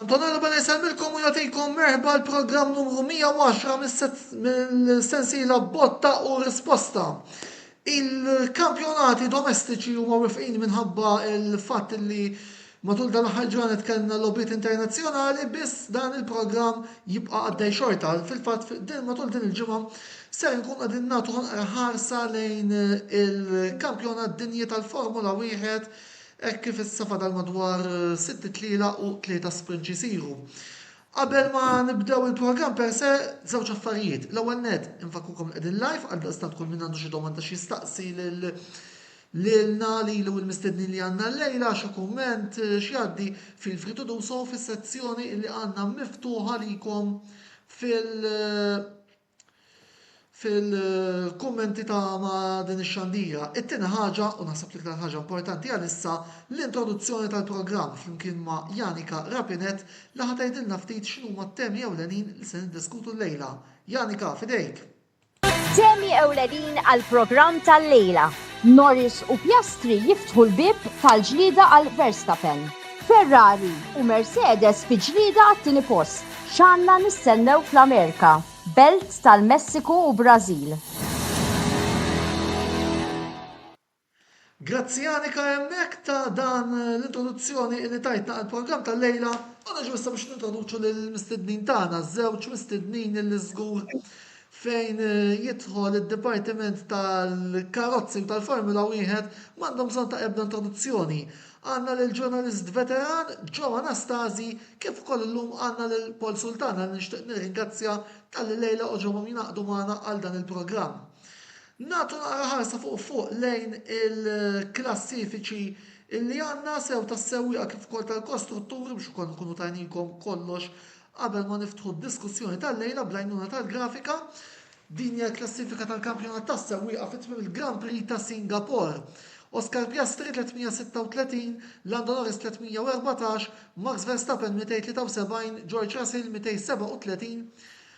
Antonello bene jsalmilkom u jagħtikom merħba l-programm numru 110 mill-sensiela botta u risposta. Il-kampjonati domestiċi huma wifqin minħabba il-fatt li matul dan l-aħħar ġranet kellna logħbiet internazzjonali biss dan il-programm jibqa' għaddej xorta. Fil-fatt matul din il-ġimgħa ser nkun qegħdin nagħtu ħarsa lejn il-kampjonat dinji tal-Formula Wieħed hekk kif issa fadal madwar 6 tliela u 3 sprint isiru. Qabel ma nibdew il-programm per se, żewġ affarijiet. L-ewwel net infakukom qegħdin live għal daqstant kull minn għandu xi domanda xi jistaqsi lilna lilu l-mistednin li għandna llejla xi kumment x'jgħaddi fil-free to do so fis-sezzjoni li għandna miftuħa likom fil-kummenti ta' ma' din ix-xandira. It-tieni ħaġa, u naħseb l-iktar ħaġa importanti għalissa, l-introduzzjoni tal-programm flimkien ma' Janika Rapinet li ħatajdilna ftit x'inhuma t-temi ewlenin li se niddiskutu llejla. Janika, fidejk. Temi ewlenin għal-programm tal-lejla. Norris u Piastri jiftħu l-bib tal-ġlida għal Verstappen. Ferrari u Mercedes fi ġlida għat-tieni post. X'għandna nistennew fl-Amerika. Belt tal-Messiku u Brażil. Grazzi Janika hemmhekk ta' dan l-introduzzjoni li tajtna għall-programm tal-lejla. Għana ġwissa biex nintroduċu lill-mistednin tagħna, żewġ mistednin li żgur fejn jidħol id-Dipartiment tal-Karozzi u tal-Formula Wieħed m'għandhom bżonn ta' ebda introduzzjoni. Għanna l-ġurnalist veteran Joe Anastasi kif ukoll illum għanna l-Pol Sultana li nixtieq nirringrazzja tal-li lejla oġobhom jinaqdu magħna għal dan il-programm. Nagħtu naqra ħarsa fuq lejn il-klassifiċi illi għandna sew tas-sewwieqa kif ukoll tal-kostrutturi biex ukoll nkunu tajnikom kollox qabel ma niftħu d-diskussjoni tal-lejla bl-għajnuna tal-grafika. Din hija l-klassifika tal-kampjonat tas-sewwieqa fit-tmiem il-Grand Prix ta' Singapore. Oscar Piastri 336, Lando Norris 314, Max Verstappen 273, George Russell 237,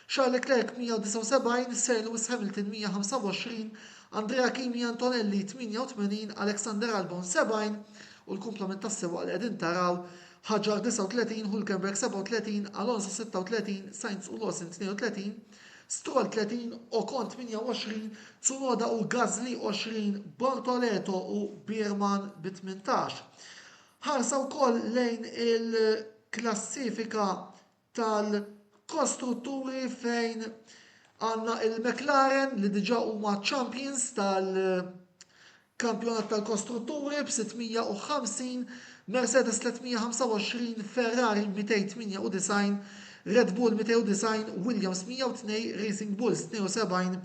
Charles Leclerc 179, Sir Lewis Hamilton 125, Andrea Kimi Antonelli 88, Alexander Albon 70 u l-komplement tas-sewwaq li qegħdin taraw Ħaġar 39, Hülkenberg 37, Alonso 36, Sainz u Lawson 32, Stroll 30, Ocon 28, Tsunoda u Gasly 20, Bortoleto u Bierman b 18. Ħarsa wkoll lejn il-klassifika tal-kostrutturi fejn għandna il-McLaren li diġà huma champions tal-kampjonat tal-kostrutturi b'650, Mercedes 325, Ferrari 298, Red Bull 290, Williams 102, Racing Bulls 72,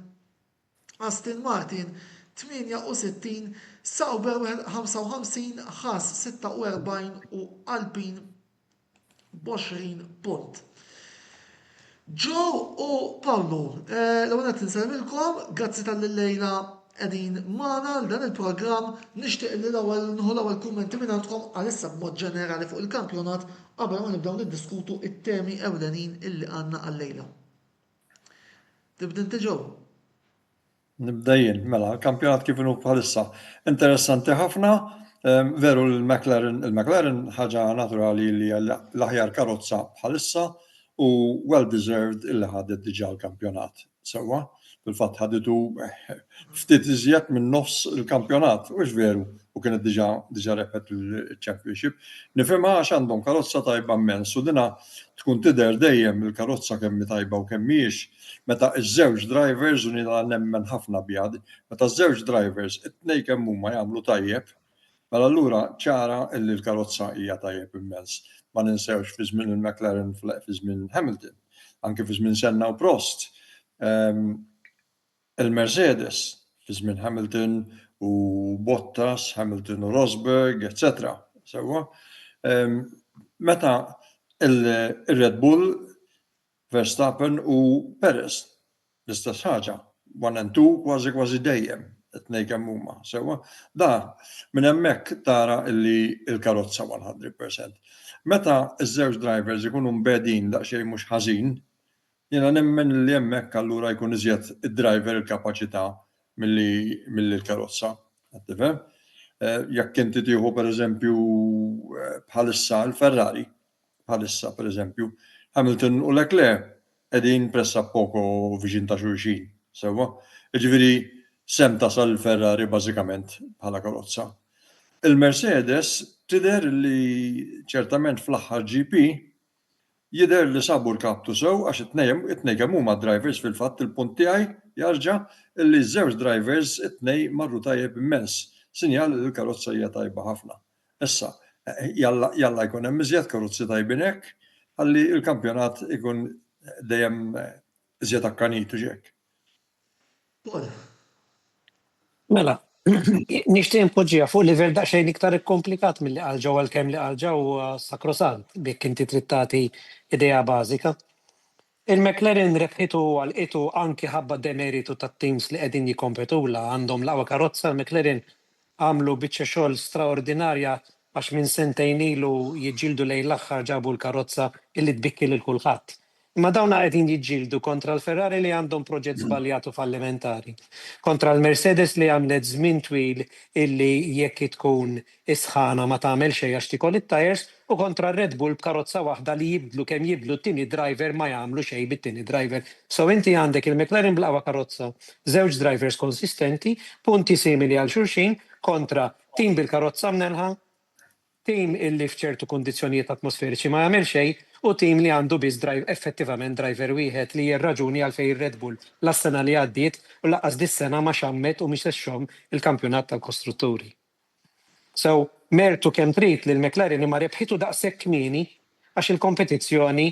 Aston Martin 68, Sauber 55, Haas 46 u Alpine b'20 punt. Joe u Paolo, l-għonet nsalmilkom, grazzi tal-lejla qegħdin magħna l dan il-programm nixtieq li l-ewwel nħu l-ewwel kummenti minn għandkom għalissa b'mod ġenerali fuq il-kampjonat qabel ma nibdew niddiskutu it-temi ewlenin illi għandna għal-lejla. Tibda inti Joe? Nibda jien, mela, kampjonat kif inhu bħalissa. Interessanti ħafna, veru il-McLaren ħaġa naturali li l-aħjar karozza bħalissa u well-deserved illi ħadet diġà l-kampjonat. Sewwa, fil-fatt ħaditu ftit iżjed minn nofs il-kampjonat, u veru, u kienet diġà repet il-championship. Nifhimha għax għandhom karozza tajba immens u dina tkun tidher dejjem il-karozza kemm tajba u kemm mhijiex meta ż-żewġ drivers u nila nemmen ħafna bjad, meta ż-żewġ drivers it-tnejn kemm huma jagħmlu tajjeb, mela allura ċara li l-karozza hija tajjeb immens. Ma ninsewx fi żmien il-McLaren fi żmien Hamilton, anke fi żmien Senna u Prost. Il-Mercedes fi żmien Hamilton u Bottas, Hamilton u Rosberg, etc. Sewwa. Meta il-Red Bull, Verstappen u Perez, l-istess ħaġa, 1 and 2 kważi dejjem, it-tnejn kemm huma. Sewwa. Da minn hemmhekk tara li l-karozza 100%. Meta ż-żewġ drivers ikunu mbedin daqsxejn mhux ħażin, jiena nemmen li hemmhekk allura jkun iżjed id-driver il-kapaċità milli l-karozza. Tifhem? Jekk inti tieħu pereżempju bħalissa l-Ferrari, bħalissa, per eżempju. Hamilton u Leclerc qegħdin pressa poco viġin ta' xulxin. Sewwa, jiġifieri sem tasal Ferrari bażikament bħala karozza. Il-Mercedes tidher li ċertament fl-aħħar GP jidher li sabu l-kaptu sew għax it-tnejn kemm huma drivers fil-fatt il-punt tiegħi jarġa' li ż-żewġ drivers it-tnejn marru tajjeb immens. Sinjal li l-karozza hija tajba ħafna. Issa, jalla jkun hemm iżjed karozzi tajbin hekk ħalli l-kampjonat ikun dejjem iżjed akkanitu ġek. Mela, nixtieq impoġġiha fuq livell daqsxejn iktar ikkomplikat milli qal ġew għalkemm li qal ġew sakrosant biex inti trid tagħti idea bażika. Il-McLaren rebħitu għalqitu anki ħabba demeritu tat-teams li qegħdin jikkompetula għandhom l-aqwa karozza. McLaren għamlu biċċa xogħol straordinarja għax minn sentejn ilu jiġġieldu lejn l-aħħar ġabu l-karozza illi tbikki lil kulħadd. Imma dawna qegħdin jiġġieldu kontra l-Ferrari li għandhom proġett żbaljatu fallimentari, kontra l-Mercedes li għamlet żmien twil illi jekk tkun isħana ma tagħmel xejn għax tikol it-tires, u kontra Red Bull b'karozza waħda li jibdlu kemm jibdlu t-tieni driver ma jagħmlu xejn bit-tieni driver. So inti għandek il-McLaren bl-aqwa karozza, żewġ drivers konsistenti, punti simili għal xulxin kontra tim bil-karozza mnelħa, tim illi f'ċertu kundizzjonijiet atmosferiċi ma jagħmel xejn u tim li għandu biss effettivament driver wieħed li jirraġuni għalfejn Red Bull las-sena li għaddiet u laqqas dis-sena ma xammet u mhix texxhom il-kampjonat tal-kostrutturi. So, mertu kemm trid li l-McLaren imma rebħitu daqshekk kmieni għax il-kompetizzjoni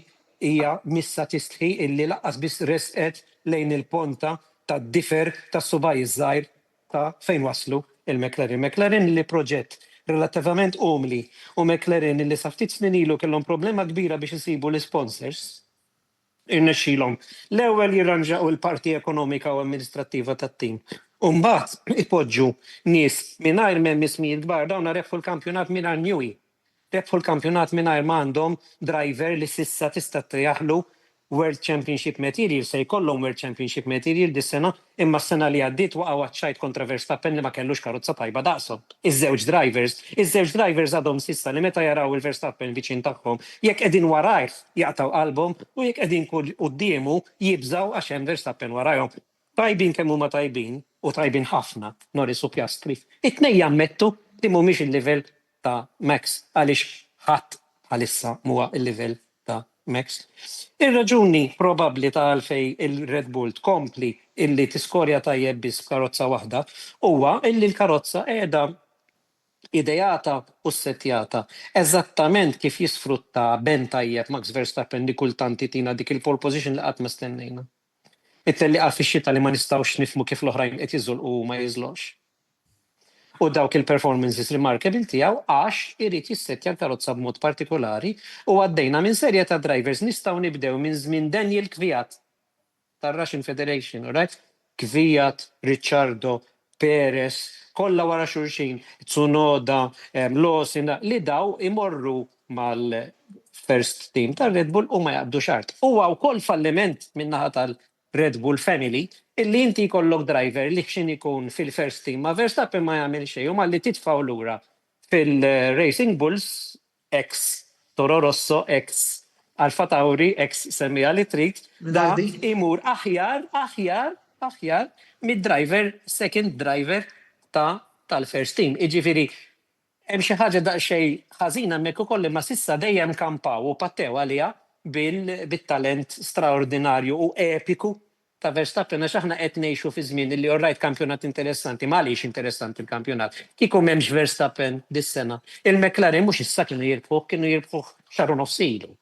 hija missa tistħi illi laqqas biss resqet lejn il-ponta tad-difer tas-subaj iż-żgħir ta' fejn waslu il-McLaren. McLaren li proġett relativament umli u McLaren li sa ftit snin ilu kellhom problema kbira biex isibu l-sponsors irnexxilhom l-ewwel jirranġaqu l-parti ekonomika u amministrattiva tat-tim. U mbagħad ipoġġu nies mingħajr m'hemm ismijiet kbar dawn rebħu l-kampjonat mingħajr Newey. Rebħu l-kampjonat mingħajr ma għandhom driver li s'issa tista' jaħlu World Championship Material se jkollhom World Championship Material dis-sena imma s-sena li għaddiet waqgħu għaċċajt kontra Verstappen li ma kellux karozza tajba daqshom. Iż-żewġ drivers għadhom s'issa li meta jaraw il-Verstappen viċin tagħhom jekk qegħdin warajh jaqtaw qalbhom u jekk qegħdin qudiemu jibżgħu għax hemm Verstappen warajhom. Tajbin kemm huma tajbin u tajbin ħafna Norris u Piastri. It-tnejn jammettu li mhumiex il-livell ta' Max għaliex ħadd bħalissa huwa il-livell ta' Max. Ir-raġuni probabbli ta' għalfej il-Red Bull tkompli illi tiskorja tajjeb biss karozza waħda huwa illi l-karozza qiegħda idejata u settjata eżattament kif jisfrutta ben tajjeb Max Verstappen li kultant tina dik il-pole position li qatt ma stennejna. It-telli qal fix-xita li ma nistgħux nifhmu kif l-oħrajn qed jiżolqu u ma jiżlux. U dawk il-performances remarkable tiegħu għax irid jissettja l-karozza b'mod partikolari u għaddejna minn serje ta' drivers nistgħu nibdew minn żmien Daniel Kvyat tar-Russian Federation, right? Kvyat, Ricciardo, Perez, kollha wara xulxin, Tsunoda, Lawson, li daw imorru mal-first team tar-Red Bull u ma jaqbdu xart. Huwa wkoll falliment min-naħa tal-Red Bull family illi inti jkollok driver li x'in ikun fil-first team ma Verstappen ma jagħmel xejn u malli titfgħu lura fil-Racing Bulls ex Toro Rosso ex Alfa Tauri ex semmija li trid da imur aħjar mid-driver second driver tal-first team. Jiġifieri hemm xi ħaġa daqsxejn ħażina hemmhekk ukoll imma s'issa dejjem kampaw u pattew għaliha bit-talent straordinarju u epiku ta' Verstappen għax aħna qed ngħixu fi żmien li orrajt kampjonat interessanti, m'għaliex interessanti l-kampjonat. Kieku m'hemmx Verstappen dis-sena. Il-McLaren mhux issa kienu jirbħuh xahar u nofs ilu.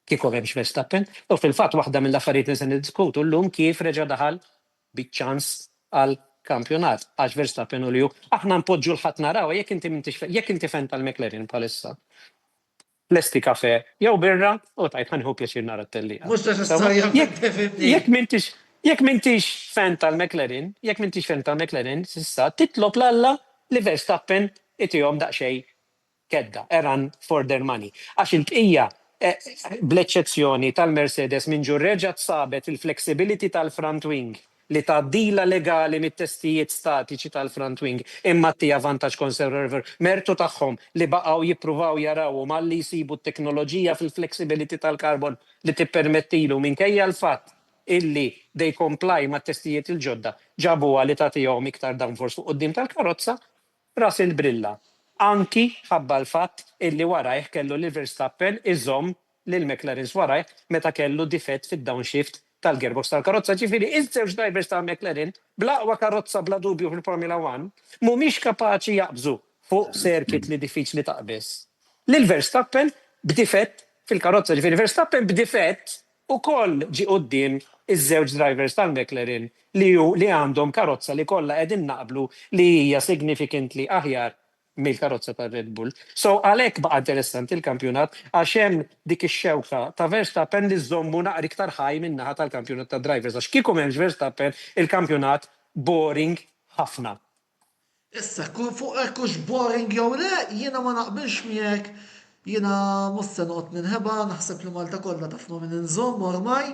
Kieku m'hemmx Verstappen, u fil-fatt waħda mill-affarijiet li se niddiskutu llum kif reġa' daħal biċ-ċans għal kampjonat għax Verstappen u li aħna npoġġu l-ħadd naraw jekk inti fan tal-McLaren bħalissa. Lesti kafe jew birra u tajt ħanħu pjaċir nara t-tellija. Mhux necessarjament Jekk m'intix fan tal-McLaren, s'issa titlob l-Alla li Verstappen itihom daqsxejn kedda, eran for their money. Għax il-bqija bl-eċċezzjoni tal-Mercedes minn ġu reġgħet sabet il-flexibility tal-front wing li tgħaddila legali mit-testijiet statiċi tal-front wing imma tija vantaġġ conservator mertu tagħhom li baqgħu jippruvaw jaraw malli jsibu t-teknoloġija fil-flexibility tal-carbon li tippermettilu minkejja l-fatt illi they comply mat-testijiet il-ġodda ġabuha li tagħtihom iktar downforce fuq quddiem tal-karozza ras il-brilla. Anki ħabba l-fatt illi warajh kellu li Verstappen iżomm lil McLaren warajh meta kellu difett fid-downshift tal-gearbox tal-karozza. Ġifieri iż-żewġ drivers ta' McLaren blaqwa karozza bla dubju fil-Formula 1 mhumiex kapaċi jaqbżu fuq circuit li diffiċli taqbes. Lil Verstappen b'difett fil-karozza, ġifieri Verstappen b'difett ukoll ġie quddiem iż-żewġ drivers tal-McLaren li għandhom karozza li kollha qegħdin naqblu li hija significantly aħjar mill-karozza ta' Red Bull. So għalhekk baqa' interessanti il-kampjonat għax hemm dik ix-xewqa ta' Verstappen li żommu naqra iktar ħaj min-naħa tal-kampjonat ta' drivers għax kieku m'hemmx Verstappen il-kampjonat boring ħafna. Issa, fuq hux boring jew le, jiena ma naqbilx miegħek, jiena mhux se noqgħod ninħeba, naħseb li Malta kollha tafhmu minn inżomm ormai.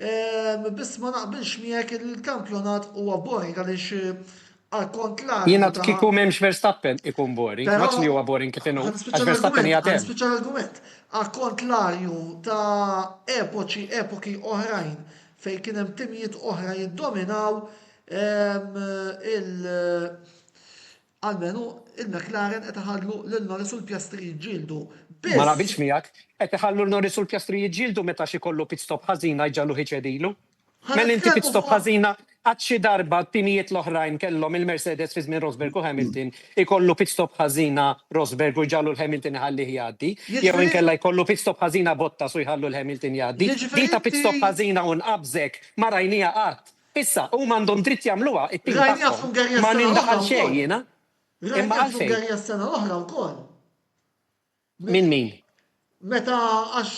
Biss ma naqbilx miegħek il-kampjonat huwa boring għaliex għal-kontrar. Jiena kieku m'hemmx Verstappen ikun boring, maċ li huwa boring kif inhu għax Verstappen jagħtem. Spiċċa l-argument. Għal-kontlarju ta' epoki oħrajn fejn kien hemm timijiet oħra jiddominaw għalmenu il-McLaren qed iħallu lil Norris u l-Piastri jġildu. Ma naqbilx miegħek, qed iħallu l-Norris u l-Piastri jiġġieldu meta xi kollu pit stop ħażina jġallu ħiċedilu. Mela inti pit stop ħażina għad xi darba t-timijiet l-oħrajn kellhom il-Mercedes fi żmien Rosberg u Hamilton ikollu pit stop ħażina Rosberg u jġallu l-Hamilton iħallih jgħaddi, jew inkella jkollu pit stop ħażina Bottas u jħallu l-Hamilton jgħaddi. Dita pit stop ħażina u nqabżek ma rajnija qatt. Issa huma għandhom dritt jagħmluha it-tim tagħhom. Ma nindaħal xejn jiena. Imma għalfejn. F'Ungerija s-sena l-oħra wkoll. Min? Meta għax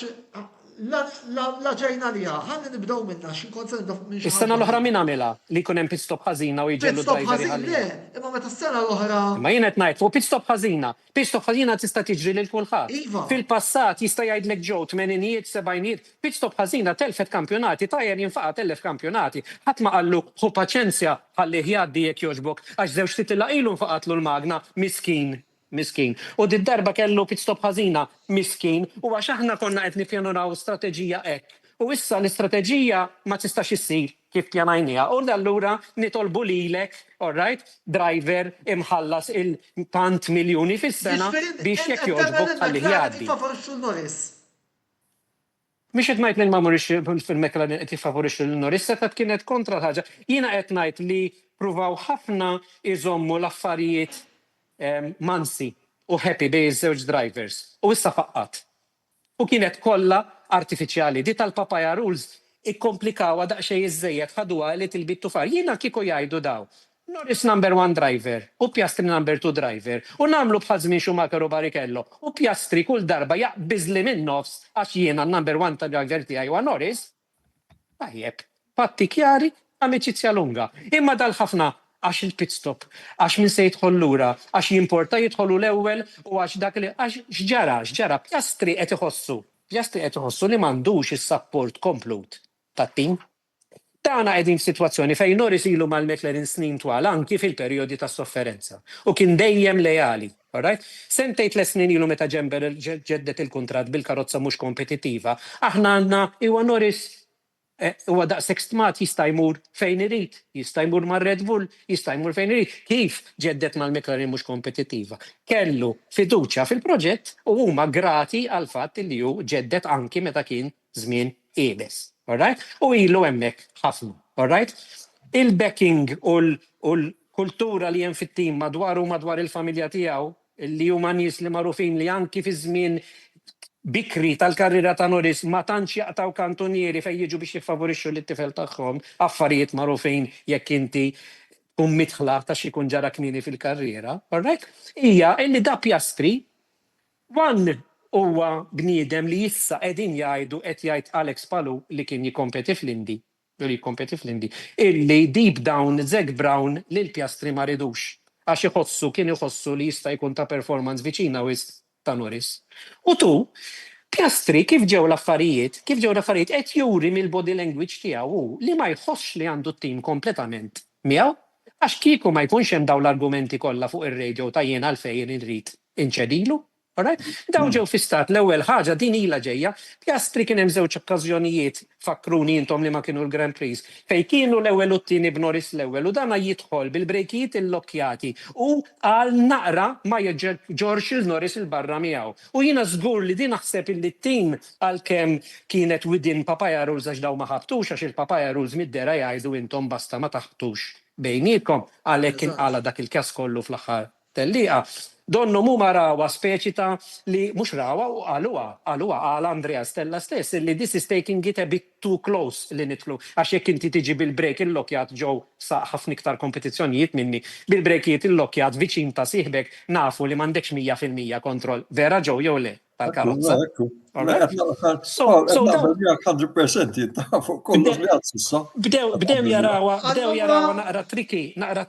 la ġejna liha, ħalli nibdew minna x'inkont se nibdew minn xi Is-sena l-oħra min għamilha li jkun hemm pit stop ħażina u jġellu driver le, imma meta s-sena l-oħra. Ma jien qed ngħid fuq pit stop ħażina. Pit stop ħażina tista' tiġri lil kulħadd. Iva. Fil-passat jista' jgħidlek ġew tmeninijiet, sebgħinijiet, pit stop ħażina telfet kampjonati, tajjer jinfaqa telef kampjonati. Ħadd ma qallu ħu paċenzja ħalli jgħaddi jekk jogħġbok għax żewġ titilla ilu nfaqatlu l-magna miskin. U darba kellu pit stop ħażina miskin u għax aħna konna qed nippjanaw strateġija hekk. U issa l-istrateġija ma tistax issir kif pjanajnija. U allura nitolbu lilek, alright, driver imħallas il-tant miljuni fis-sena biex jekk jogħġbok ħalli jgħaddi. Mhix qed ngħid li ma murix fil-McLaren qed jiffavorixxu lil Norris, seta' kienet kontra ħaġa. Jiena qed ngħid li pruvaw ħafna iżommu l-affarijiet mansi u happy bej iż-żewġ drivers. U issa faqqat. U kienet kollha artifiċjali. Di tal-Papaya Rules ikkomplikawa daqsxejn iżejjed ħaduha li tilbit tufar. Jiena kieku jgħidu daw. Norris number 1 driver u Piastri number 2 driver u nagħmlu bħal żmien Schumacher u Barrichello u Piastri kull darba jaqbiżli minn nofs għax jiena number 1 driver tiegħi huwa Norris. Tajjeb, patti kjari, amicizzja lunga. Imma dal-ħafna għax il-pit stop, għax min se jidħol lura, għax jimporta jidħolu l-ewwel u għax dak li għax x'ġara Piastri qed iħossu li m'għandux is-support komplut tat-tim. Tagħna qegħdin f'sitwazzjoni fejn Norris ilu mal-McLaren snin twal anki fil-perjodi ta' sofferenza u kien dejjem lejali. Alright? Sentejt l-snin ilu meta ġeddet il-kuntratt bil-karozza mhux kompetittiva, aħna għandna iwa Norris huwa daqshekk stmat jista' jmur fejn irid, jista' jmur mar-Red Bull, jista' jmur fejn irid. Kif ġeddet mal-McLaren mhux kompetittiva? Kellu fiduċja fil-proġett u huma grati għal fatt li hu ġeddet anki meta kien żmien qiebes. Alright? U ilu hemmhekk ħafna. Alright? Il-backing u l-kultura li hemm fit-tim madwar il-familja tiegħu li huma nies li magħrufin li anki fi żmien bikri tal-karriera ta' Norris ma tantx jaqtaw kantonieri fejn jiġu biex jiffavorixxu l-tifel tagħhom affarijiet magħrufin jekk inti tkun mitħla ta' xi jkun ġara kmieni fil-karriera. Alright? Hija li da Piastri huwa bniedem li issa qegħdin jgħidu qed jgħid Alex Palou li kien jikkompeti fl-Indi. Illi deep down Zac Brown lil Piastri ma ridux għax kien iħossu li jista' jkun ta' performance viċina wis ta' Norris. U tu, Piastri kif ġew l-affarijiet qed juri mill-body language tiegħu li ma jħossx li għandu t-tim kompletament miegħu għax kieku ma jkunx hemm dawn l-argumenti kollha fuq ir-radio ta' jien għalfejn irrid inċedilu. Alright? Daw ġew fi stat l-ewwel ħaġa din ilha ġejja, Piastri kien hemm żewġ okkażjonijiet fakkruni intom li ma kienu l-Grand Prix fejn kienu l-ewwel u t-tieni b'Norris l-ewwel u dana jidħol bil-brejkijiet illokkjati u għal naqra ma ġorx il-Norris il-barra miegħu. U jiena żgur li din naħseb illi t-tim għalkemm kienet within Papaya Rules għax daw ma ħabtux għax il-Papaya Rules mid-dera jgħidu intom basta ma taħtux bejnietkom għalhekk kien qala dak il-każ kollu fl-aħħar tellieqa. Donnu huma rawa speċi ta' li mhux rawa u għaluha għal Andrea Stella stess li this is taking it a bit too close li nitlu għax jekk inti tiġi bil-break il-lokjat ġew sa ħafna iktar kompetizzjonijiet minni bil-breakijiet il-lokjat viċin ta' sieħbek nafu li m'għandekx 100% kontroll. Vera ġew jew le tal-karozza. Bdew jarawa naqra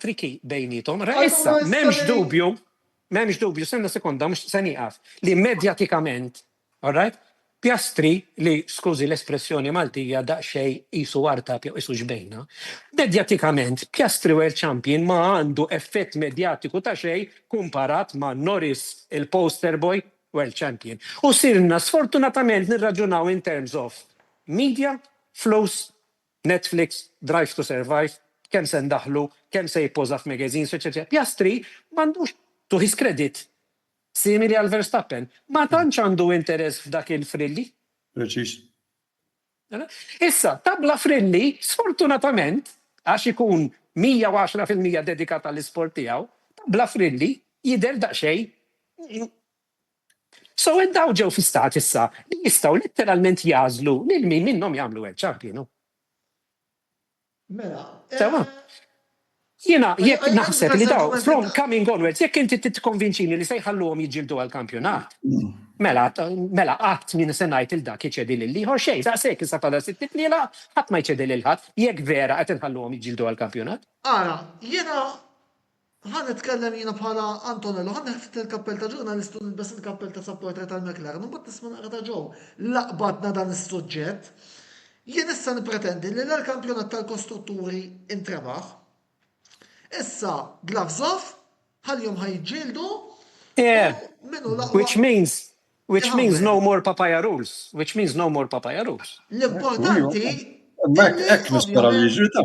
triki bejnietom. Issa m'hemmx dubju, senna sekonda mhux se nieqaf li medjatikament, alright? Piastri li skużi l-espressjoni Maltija daqsxejn qisu wartap jew qisu ġbejna. Medjatikament Piastri World Champion ma għandu effett medjatiku ta' xejn kumparat ma' Norris il-poster boy World Champion. U sirna sfortunatament nirraġunaw in terms of media, flows, Netflix, Drive to Survive, kemm se ndaħlu, kemm se jippoża f'magazines, eċetera. Piastri m'għandux to his credit, simili għal Verstappen, ma tantx għandu interess f'dak il-frilli. Preċis. Issa, tabla frilli, sfortunatament, għax ikun 110% dedikat għall-isport tiegħu, tabla frilli jidher daqsxejn. So daw ġew fi stat issa li jistgħu letteralment jażlu lil min minnhom jagħmlu World Champion. Mela. Sewa. Jiena jekk naħseb li daw from coming onwards, jekk inti titkonvinċini li se jħalluhom jiġġieldu għall-kampjonat. Mela qatt min se ngħid il dak iċedi lil ieħor xejn, daqshekk issa fadal sitt tliela ħadd ma jċedi lil ħadd jekk vera qed inħalluhom jiġġieldu għall-kampjonat. Ara, jiena ħan nitkellem jiena bħala Antonello, ħan neħfit il-kappell ta' ġurnalistu nilbes il-kappell ta' supporter tal-McLaren, u mbagħad nisma' naqra ta' ġew laqbadna dan is-suġġett. Jien issa nippretendi li l-kampjonat tal-kostrutturi intrebaħ. Issa, gloves off, ħal-jom ħajġildu. Which means no more Papaya Rules. L-importanti. Ek nispera li jiġri ta'.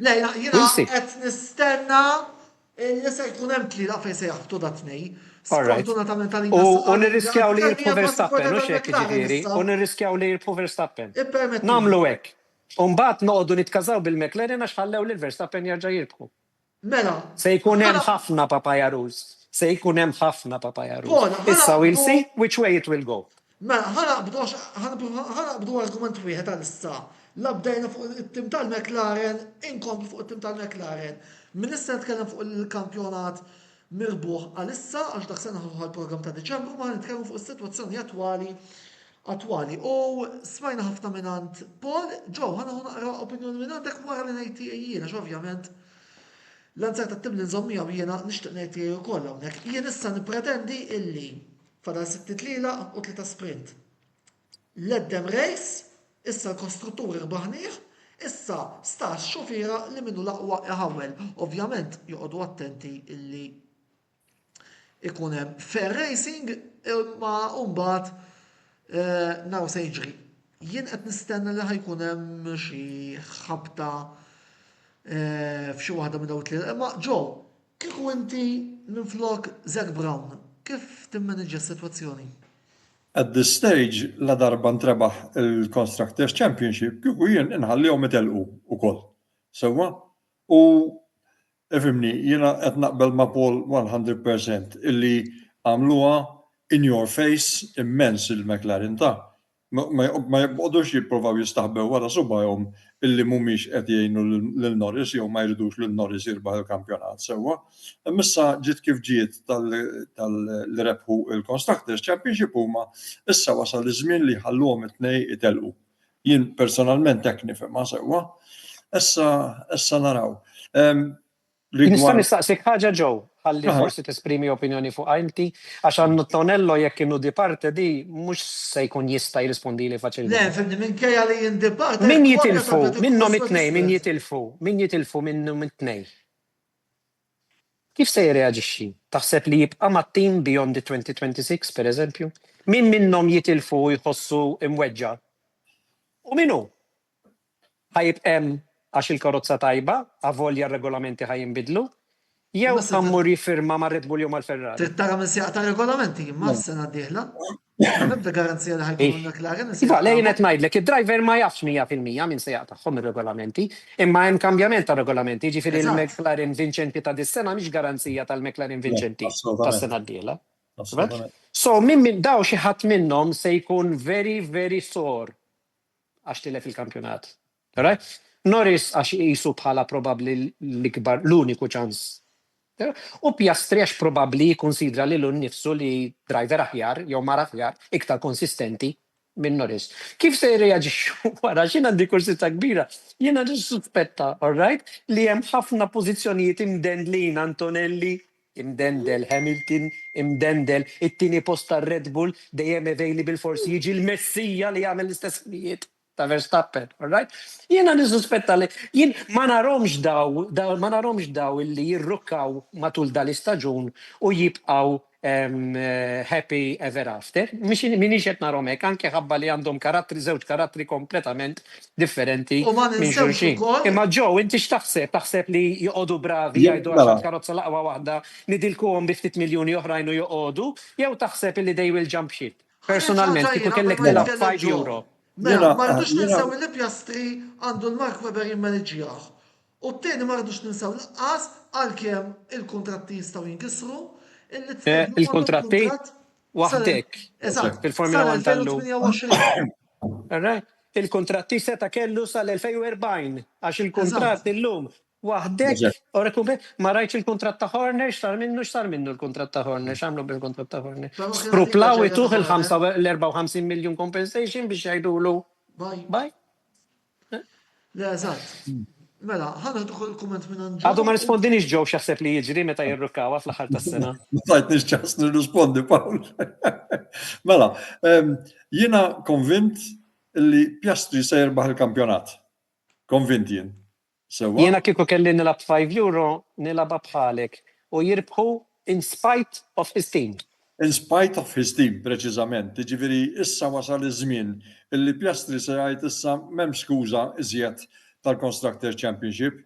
Lejla, jina qed nistenna li se jkun hemm tliela fejn se jaħbtu da tnej. Sfortunatament għalina. U nirriskjaw li jirbħu Verstappen, u xek ġifieri, u nirriskjaw li jirbħu Verstappen. Namlu hekk. Umbagħad noqogħdu nitkażaw bil-McLaren għax ħallew li Verstappen jerġa' jirbħu. Mela. Se jkun hemm ħafna Papaya Rules. Issa we'll see which way it will go. Mela, ħanaqbdu argument wieħed għal-issa. Labdejna fuq it-tim tal-McLaren, inkomplu fuq it-tim tal-McLaren. Min issa nitkellem fuq il-kampjonat mirbuħ għal-issa, għax dak sena għal-program ta' Deċembru, ma nitkellem fuq is-sitwazzjoni attwali. U smajna ħafna minant Paul, ġew ħana naqra opinjoni minn għandek wara li ngħid jiena, ovvjament l-anzar ta' tim li nżommija jiena nixtieq ngħid tiegħi wkoll hawnhekk. Jien issa nippretendi illi fadal 6 tliela u 3 sprint. L-eddem race, issa l-kostrutturi rbaħnieh, issa sta x-xufiera li minnu l-aqwa iħawel. Ovvjament joqogħdu attenti illi ikun hemm fair racing imma mbagħad naw se jiġri. Jien qed nistenna li ħajkun hemm xi ħabta f'xi waħda minn dawk tlieta. Imma ġew, kieku inti minflok Zac Brown, kif timmaneġġja s-sitwazzjoni? At this stage, la darba ntrebaħ il-Constructors Championship, kieku jien inħallihom itelqu ukoll. Sewwa? U ifhimni, jiena qed naqbel ma' Paul 100% illi għamluha in your face immens il-McLaren ta' ma jibqodux jipprovaw jistaħbew wara subajhom illi mhumiex qed jgħinu lil Norris jew ma jridux lil Norris jirbaħ il-kampjonat sewwa. Imissa ġiet kif ġiet tal-li rebħu il-Constructors Championship huma issa wasal iż-żmien li ħalluhom it-tnej itelqu. Jien personalment hekk nifhimha sewwa. Issa naraw. Nista' nistaqsik ħaġa ġew, ħalli Aha. forsi tesprimi opinjoni fuq inti, għax Antonello jekk kienu di parte di mhux se jkun jista' jirrispondi li Le, faċilment. fimni minkejja li jindipart. Min jitilfu, minnhom it-tnej, min jitilfu minnhom it-tnej. Kif se jirreaġixxi? Taħseb li jibqa' mat-tim beyond the 2026 pereżempju? Min minnhom jitilfu u jħossu imweġġa? U minnu? Ħajibqem għax il-karozza tajba, avolja r-regolamenti ħajinbidlu? Jew Ma se- ħammur jiffirma ma' Red Bull jew mal-Ferrari? Trid tara minn sieqa ta' regolamenti, imma s-sena d-dieħla. Nibda garanzija li ħajkunu McLaren. Iva, lejn qed ngħidlek, id-driver ma jafx 100% min se jaqtaħħom ir-regolamenti, imma hemm kambjament ta' regolamenti, ġifieri Eżatt. il-McLaren Vincenti ta' dis-sena mhix garanzija tal-McLaren Vincenti assolutament. tas-sena d-dieħla. Assolutament. So minn daw xi ħadd minnhom se jkun very, very sore għax tilef il-kampjonat. Alright? Norris għax jisu bħala probabbli l-ikbar, l-uniku ċans. U Piastri għax probabbli konsidra li l-nifsu li driver aħjar, jew mara aħjar, iktar konsistenti minn Norris. Kif se reaġixxu wara x'in għandi kursita kbira? Jiena nissuspetta, alright, li hemm ħafna pożizzjonijiet imdendlin Antonelli, imdendel Hamilton, imdendel it-tieni post tar-Red Bull dejjem available forsi jiġi l-messija li jagħmel l-istess affarijiet ta' Verstappen, alright? Jiena nissuspetta li jien ma naromx daw illi jirrukkaw matul dal-istaġun u jibqaw happy ever after. Minix qed narhom hekk, anke ħabba li għandhom żewġ karattri kompletament differenti U ma minn ninsewx xulxin. ukoll- Imma Joe, inti x'taħseb? Taħseb li joqogħdu bravi Jien- jgħidu mela. għax karozza laqwa waħda nidilkuhom bi ftit miljuni oħrajn u joqogħdu, jew taħseb li they will jump ship? Personalment, kieku kellek tilab 5 euro. Mela, Jiena- ma rridux jiena- ninsaw li Piastri għandu l-Mark Webber jimmanagġjaħ. U t-tieni ma rridux ninsaw l-qas għalkemm il-kontratti jistgħu jinkisru. Il-kontratti waħdek. Eżatt. Fil-Formula 1 tal-lum. 2028. Alright? Il-kontratti seta kellu sal-2040, għax il-kontratt illum waħdek, Eżatt. u rekupet, ma rajċ il-kontrat ta' Horner, x'sar minnu il-kontrat ta' Horner, x'għamlu bil-kontrat ta' Horner. Però kien Spruplaw għadik ituħ ħaġa l-54 miljon compensation biex jgħidulu, Baj. baj. Le, eżatt. Mela, ħana duħu il-komment minn Anġu. Għadu ma rispondinix ġew x'jaħseb li jiġri meta jirrukkawa fl-aħħar tas-sena. Ma tajtniex ċans nirrispondi, Paul. Mela, jiena konvint li Piastri se jirbaħ il-kampjonat. Konvint jien. Sewa? Jiena kieku kelli nilab 5 euro, nilaba bħalek u jirbħu in spite of his team. In spite of his team, preċiżament. Ġifieri issa wasal iż-żmien illi Piastri se jgħid issa m'hemm skuża iżjed tal-Constructor Championship.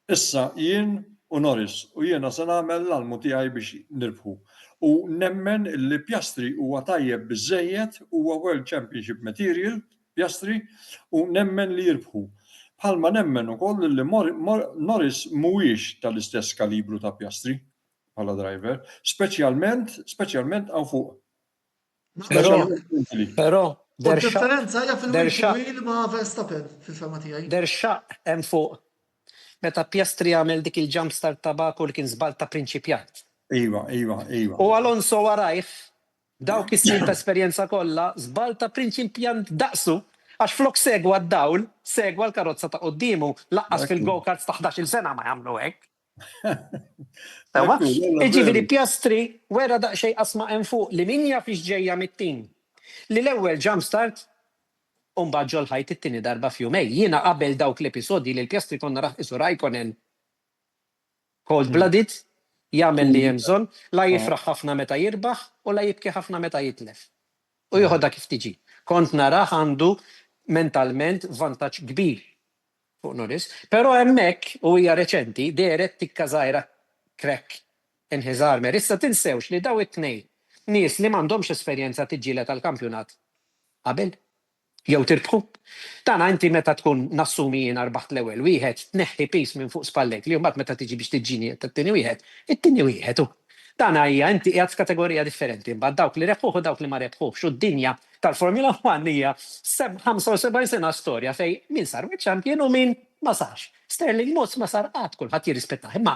Issa jien u Norris u jiena se nagħmel l-almu tiegħi biex nirbħu. U nemmen illi Piastri huwa tajjeb biżejjed huwa World Championship material, Piastri, u nemmen li jirbħu. Bħalma nemmen ukoll li Norris mhuwiex tal-istess kalibru ta' Piastri bħala driver, speċjalment għaw fuq. Però Differenza hija der xaq. fil-wheel ma' Verstappen fil-fema tiegħi. der xaq hemm fuq. Meta Piastri għamel dik il-jump start tabaku li kien żball ta' prinċipjat. Iva. U Alonso warajh, dawk is-snin ta' esperjenza kollha, żball ta' prinċipjant daqsu, għax flok segwa d-dawl, segwa l-karozza ta' qoddimu, laqqas fil-go-karts ta' 11-il sena ma jagħmlu hekk. Sewa? Iġifieri Piastri wera daqsxejn qasma hemm fuq li min jaf ġejja mit-tim. Li l-ewwel jump start u mbagħad ġol ħajt it-tieni darba f'jumej. Jiena qabel dawk l-episodji li l-Piastri konna raħ isu Raikkonen cold-blooded, jagħmel li hemm bżonn, la jifraħ ħafna meta jirbaħ u la jibki ħafna meta jitlef. U jieħodha kif tiġi. Kont naraħ għandu mentalment vantaġġ kbir fuq Norris, però hemmhekk u hija reċenti deret tikka żgħira crack in his armor. Issa tinsewx li daw it-tnejn nies li m'għandhomx esperjenza tiġġieled tal-kampjonat qabel jew tirbħu. Tana inti meta tkun nassumi jien arbaħt l-ewwel wieħed tneħħi pis minn fuq spallek li mbagħad meta tiġi biex tiġġini tat-tieni wieħed, it-tieni wieħed hu. Tana hija inti qiegħed f'kategorija differenti, imbagħad dawk li rebħuh u dawk li ma rebħuhx. U d-dinja tal-Formula 1 hija 75 sena storja fejn min sar champion u min ma sarx. Sterling Moss ma sar qatt kulħadd jirrispettah, imma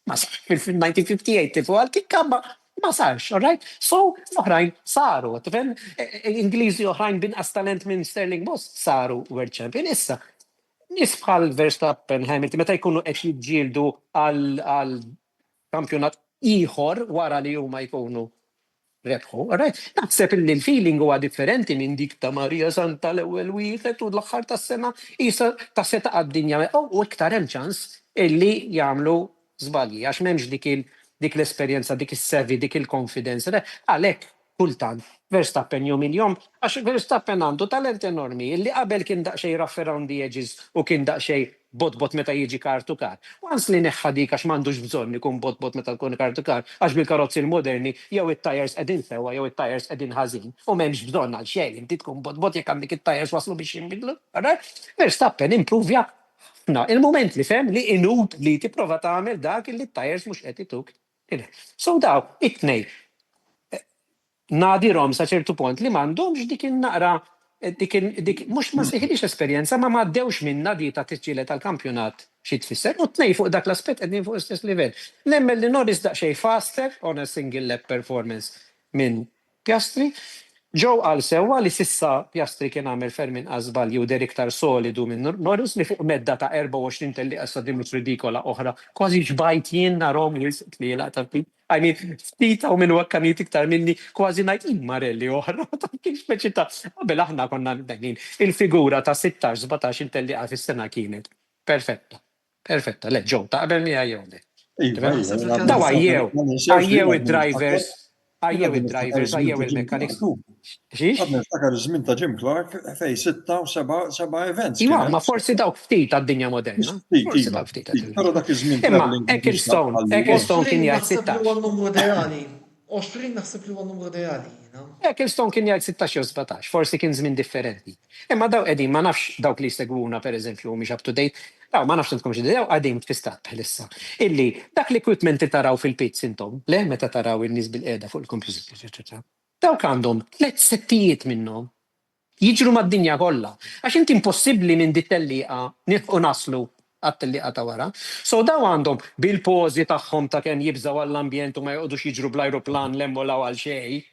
ma sarx fil-1958 fuq għal-kikka ma sarx, all right? So, oħrajn saru, tifhem? Ingliżi oħrajn binqas talent minn Sterling Moss saru World Champion. Issa, nies bħal Verstappen, Hamilton, meta jkunu qed jiġġieldu għal kampjonat ieħor wara li huma jkunu rebħu. Alright? Naħseb li l-feeling huwa differenti minn dik ta' Marija Santa l-ewwel wieħed u l-aħħar tas-sena isa ta' seta' għad-dinja u iktar hemm ċans illi jagħmlu żbalji għax m'hemmx dik l-esperjenza, dik is-sevi, dik il-confidence. Għalhekk kultant Verstappen jom il-jom, għax Verstappen għandu talent enormi, illi qabel kien daqxej rough around the edges u kien daqxej bot meta jiġi kar to kar. Once li neħħa dik għax m'għandux bżonn ikun bot meta tkun kar to kar, għax bil-karozzi l-moderni jew it-tires qegħdin sewwa jew it-tires qegħdin ħażin u m'hemmx bżonn għal xejn, inti tkun bot jekk għandek it-tires waslu biex jinbidlu. Verstappen improvja ħafna. Il-moment li fem li inut li tipprova tagħmel dak li t-tires mhux qed ituk. So daw, it-tnej nadirhom sa ċertu punt li m'għandhomx dik in-naqra mhux ma seħilix esperjenza ma m'għaddewx minna di ta' tiġġieled tal-kampjonat xi tfisser u tnej fuq dak l-aspett qegħdin fuq istess livell. Nemmen li Norris daqsxejn faster on a single lap performance minn Piastri. Ġew għal sewwa li sissa Piastri kien għamel ferm inqas żbalji u der iktar solidu minn Norris li fuq medda ta' 24 telli qassa dimux ridikola oħra. Kważi ġbajt jien narhom li laqta I mean, ftita u minn wakkaniet iktar minni kważi ngħid immarelli oħra. Kien speċi ta' qabel aħna konna dejnin il-figura ta' 16-17 intelliqa fis-sena kienet. Perfetta. Perfetta. Le ġew ta' qabel miegħi jew daw għajjew id-drivers. Għajjew id-drivers, għajjew il-mechanics. Għadna niftakar żmien ta' Jim Clark fej 6 u 7 events. Iwa, ma forsi dawk ftit għad-dinja moderna. Forsi dawk ftit. Però dak iż-żmien Imma Ecclestone kien jgħid 16. numru ideali. 20 naħseb li huwa numru ideali. Ecclestone kien jgħid 16 u 17, forsi kien żmien differenti. Imma daw qegħdin ma nafx dawk li jsegwuna pereżempju mhix up to date. Daw ma nafx intkom xi daw qegħdin tfistat bħalissa. Illi dak l-equipment li taraw fil-pits intom, le meta taraw in-nies bil-qiegħda fuq il-computer. Dawk għandhom 3 settijiet minnhom jiġru mad-dinja kollha. Għax inti impossibbli minn dit telliqa nilħqu naslu għat-telliqa ta' wara. So daw għandhom bil-pożi tagħhom ta' kemm jibżaw għall-ambjent u ma jqogħdux jiġru bl-ajruplan lemmolaw għal xejn.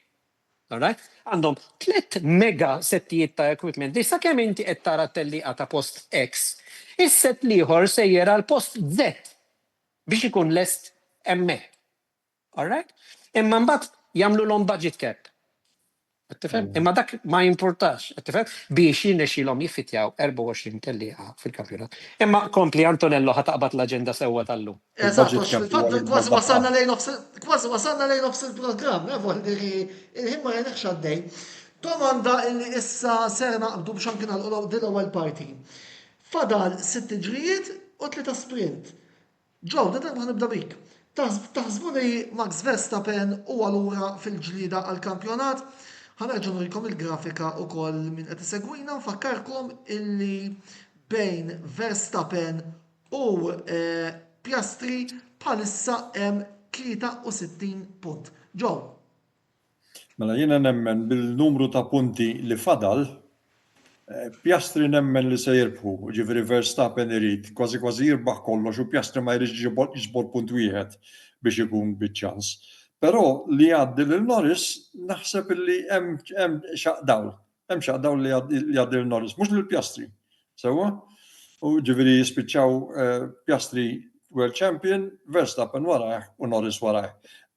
Alright? Għandhom 3 mega settijiet ta' equipment. Issa kemm inti qed tara t-telliqa ta' post X, is-set liħor sejjer għal post Z biex ikun lest hemmhekk. Alright? Imma mbagħad jagħmluhom budget cap. Tifhem? Imma dak ma jimpurtax, tifhem? Biex jinexxilhom jiffitjaw 24 telliqa fil-kampjonat. Imma kompli Antonello ħataqbad l-aġenda sewwa tal-lum. Eżatt, kważi wasalna lejn nofs il-programm, il-ħin ma jenexx għaddej. Domanda li issa ser naqbdu biex anke nagħlqu din l-ewwel parti. Fadal 6 ġrijiet u 3 sprint. Ġew, da ma nibda bik. Taħsbu li Max Verstappen huwa lura fil-ġlida għall-kampjonat. Ħanerġu nurikom il-grafika wkoll minn qed isegwina nfakkarkom illi bejn Verstappen u Piastri bħalissa hemm 63 punt. Ġew. Mela jiena nemmen bil-numru ta' punti li fadal, Piastri nemmen li se jirbħu, ġifieri Verstappen irid kważi jirbaħ kollox u Piastri ma jridx jiġbor punt wieħed biex ikun biċ-ċans. Però li għaddi lil-Norris naħseb li hemm xaqdawl. Hemm xaqdawl li għaddi lil-Norris, mhux lill-Piastri. Sewwa? U ġifieri jispiċċaw Piastri World Champion, Verstappen warah u Norris warah.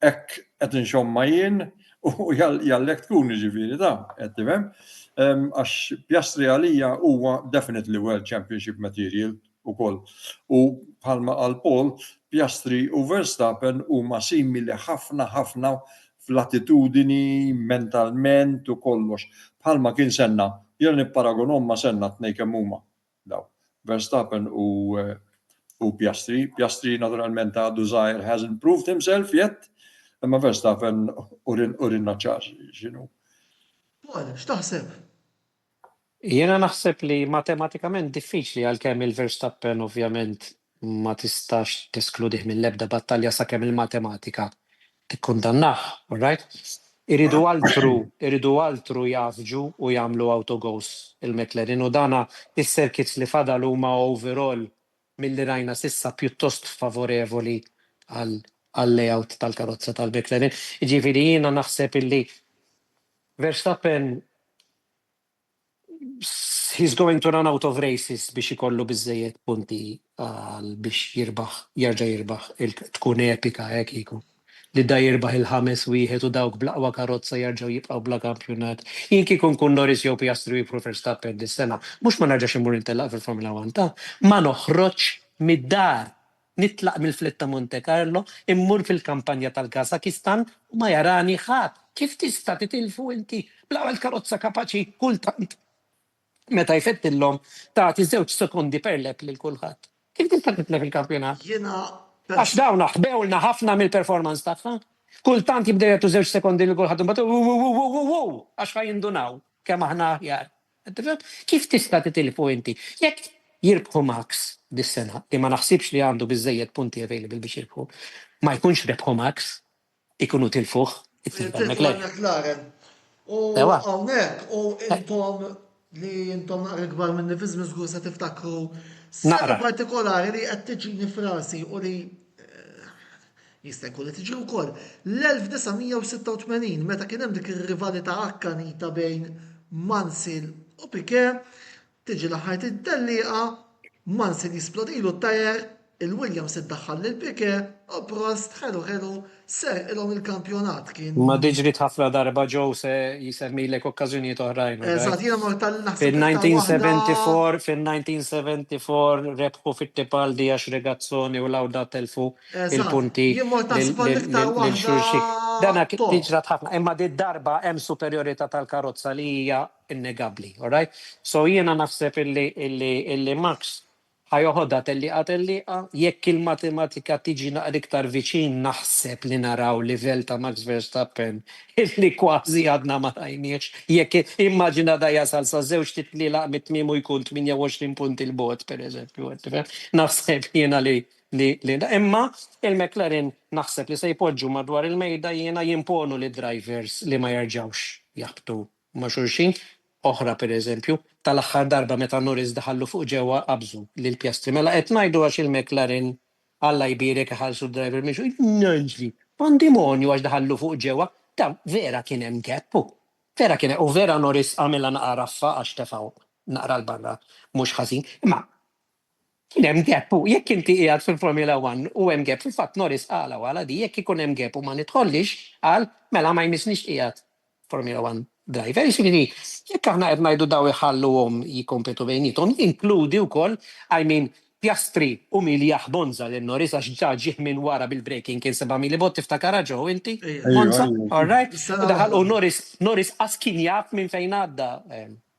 Hekk qed inxomma jien u jallek tkun ġifieri da, qed tifhem? Għax Piastri għalija huwa definitely World Championship material ukoll. U bħalma qal Paul, Piastri u Verstappen huma simili ħafna fl-attitudini, mentalment u kollox. Bħalma kien Senna, jien nipparagonhom ma' Senna tnej kemm huma daw. Verstappen u Piastri. Piastri naturalment għadu żgħir hasn't proved himself yet, imma Verstappen urinna ċar x'inhu. Paul, x'taħseb? Jiena naħseb li matematikament diffiċli għalkemm il-Verstappen ovvjament ma tistax teskludih mill-ebda battalja sakemm il-matematika tikkundannaħ, alright? Iridu altru jafġu u jagħmlu autogoes il-McLaren u dana is-circuits li fadal huma overall milli rajna sissa pjuttost favorevoli għal-layout tal-karozza tal-McLaren. Ġifieri jiena naħseb illi Verstappen he's going to run out of races biex ikollu bizzejiet punti biex jerġa' jirbaħ tkun epika kiku. Li da jirbaħ il-5 wieħed u dawk blaqwa karozza jerġgħu jibqgħu bla kampjonat. Jien kieku nkun Norris jew Piastri jipru Verstappen dis-sena, mhux ma nerġax imur intellaq fil-Formula 1 ma noħroġ mid-dar. Nitlaq mill-flitt ta' Monte Carlo, immur fil-kampanja tal-Kazakistan u ma jarani ħadd. Kif tista' titilfu inti blaqwa l-karozza kapaċi kultant meta jfettillhom tagħti 2 sekondi per lep lil kulħadd. Kif tista' titlef il-kampjonat? Għax dawn ħbewlna ħafna mill-performance tagħha. Kultant jibdew jagħtu 2 sekondi lil kulħadd imbagħad għax ħajindunaw kemm aħna aħjar. Kif tista' titilfu inti? Jekk jirbħu Max dis-sena li ma naħsibx li għandu biżejjed punti available biex jirbħu, ma jkunx rebħu Max, ikunu tilfuh McLaren. U hawnhekk u intom naqra kbar minn nifizmi żgur se tiftakru sena partikolari li qed tiġini frasi u li jista' jkun li tiġi wkoll l-1986 meta kien hemm dik ir-rivalità akkanita bejn Mansell u Piquet tiġi l-aħħar tiddelliqa Mansell jisplodilu t-tajer il-Williams iddaħħal lil Piquet u Prost ħelu ser ilhom il-kampjonat kien. Ma diġri ħafna darba ġew se jisemmilek okkażjonijiet oħrajn. Eżatt, jiena mort Fil-1974 rebħu fit-Tipaldi għax Regazzoni u Lawda telfu il-punti lil-xulxin. Dana diġrat ħafna, imma darba hemm superjorità tal-karozza li hija innegabbli, alright? So jiena naħseb illi Max ħajoħodha telliqa, jekk il-matematika tiġi naqra iktar viċin naħseb li naraw livell ta' Max Verstappen illi kważi għadna ma rajniex. Jekk immaġina da jasal sa' 2 titlilaq mit-tmiem u jkun 28 punt il-bot, pereżempju. Naħseb jiena li imma il-McLaren naħseb li se jpoġġu madwar il-mejda jiena jimponu li drivers li ma jerġgħux jaħbtu ma' xulxin. Oħra pereżempju, tal-aħħar darba meta Norris daħallu fuq ġewwa qabżu lil Piastri. Mela qed ngħidu għax il-McLaren Alla jbirek ħalsu driver miex naġli. Pandimonju għax daħallu fuq ġewwa, ta' vera kien hemm geppu. Vera kien u vera Norris għamilha naqra raffa għax tefgħu naqra l-barra mhux ħażin. Imma kien hemm geppu, jekk inti qiegħed fil-Formula 1 u hemm gap, fil-fatt Norris qala wara di jekk ikun hemm gap u ma nidħollix qal mela ma jmissniex qiegħed Formula 1 driver. Jiġifieri jekk aħna qed ngħidu daw iħalluhom jikkompetu bejniethom, jinkludi wkoll Piastri u mili jaħbonza l-Norris għax ġaġiħ minn wara bil-breaking kien 7 bot tiftakara ġo inti? Monza, all right? U Norris askin jaf minn fejn għadda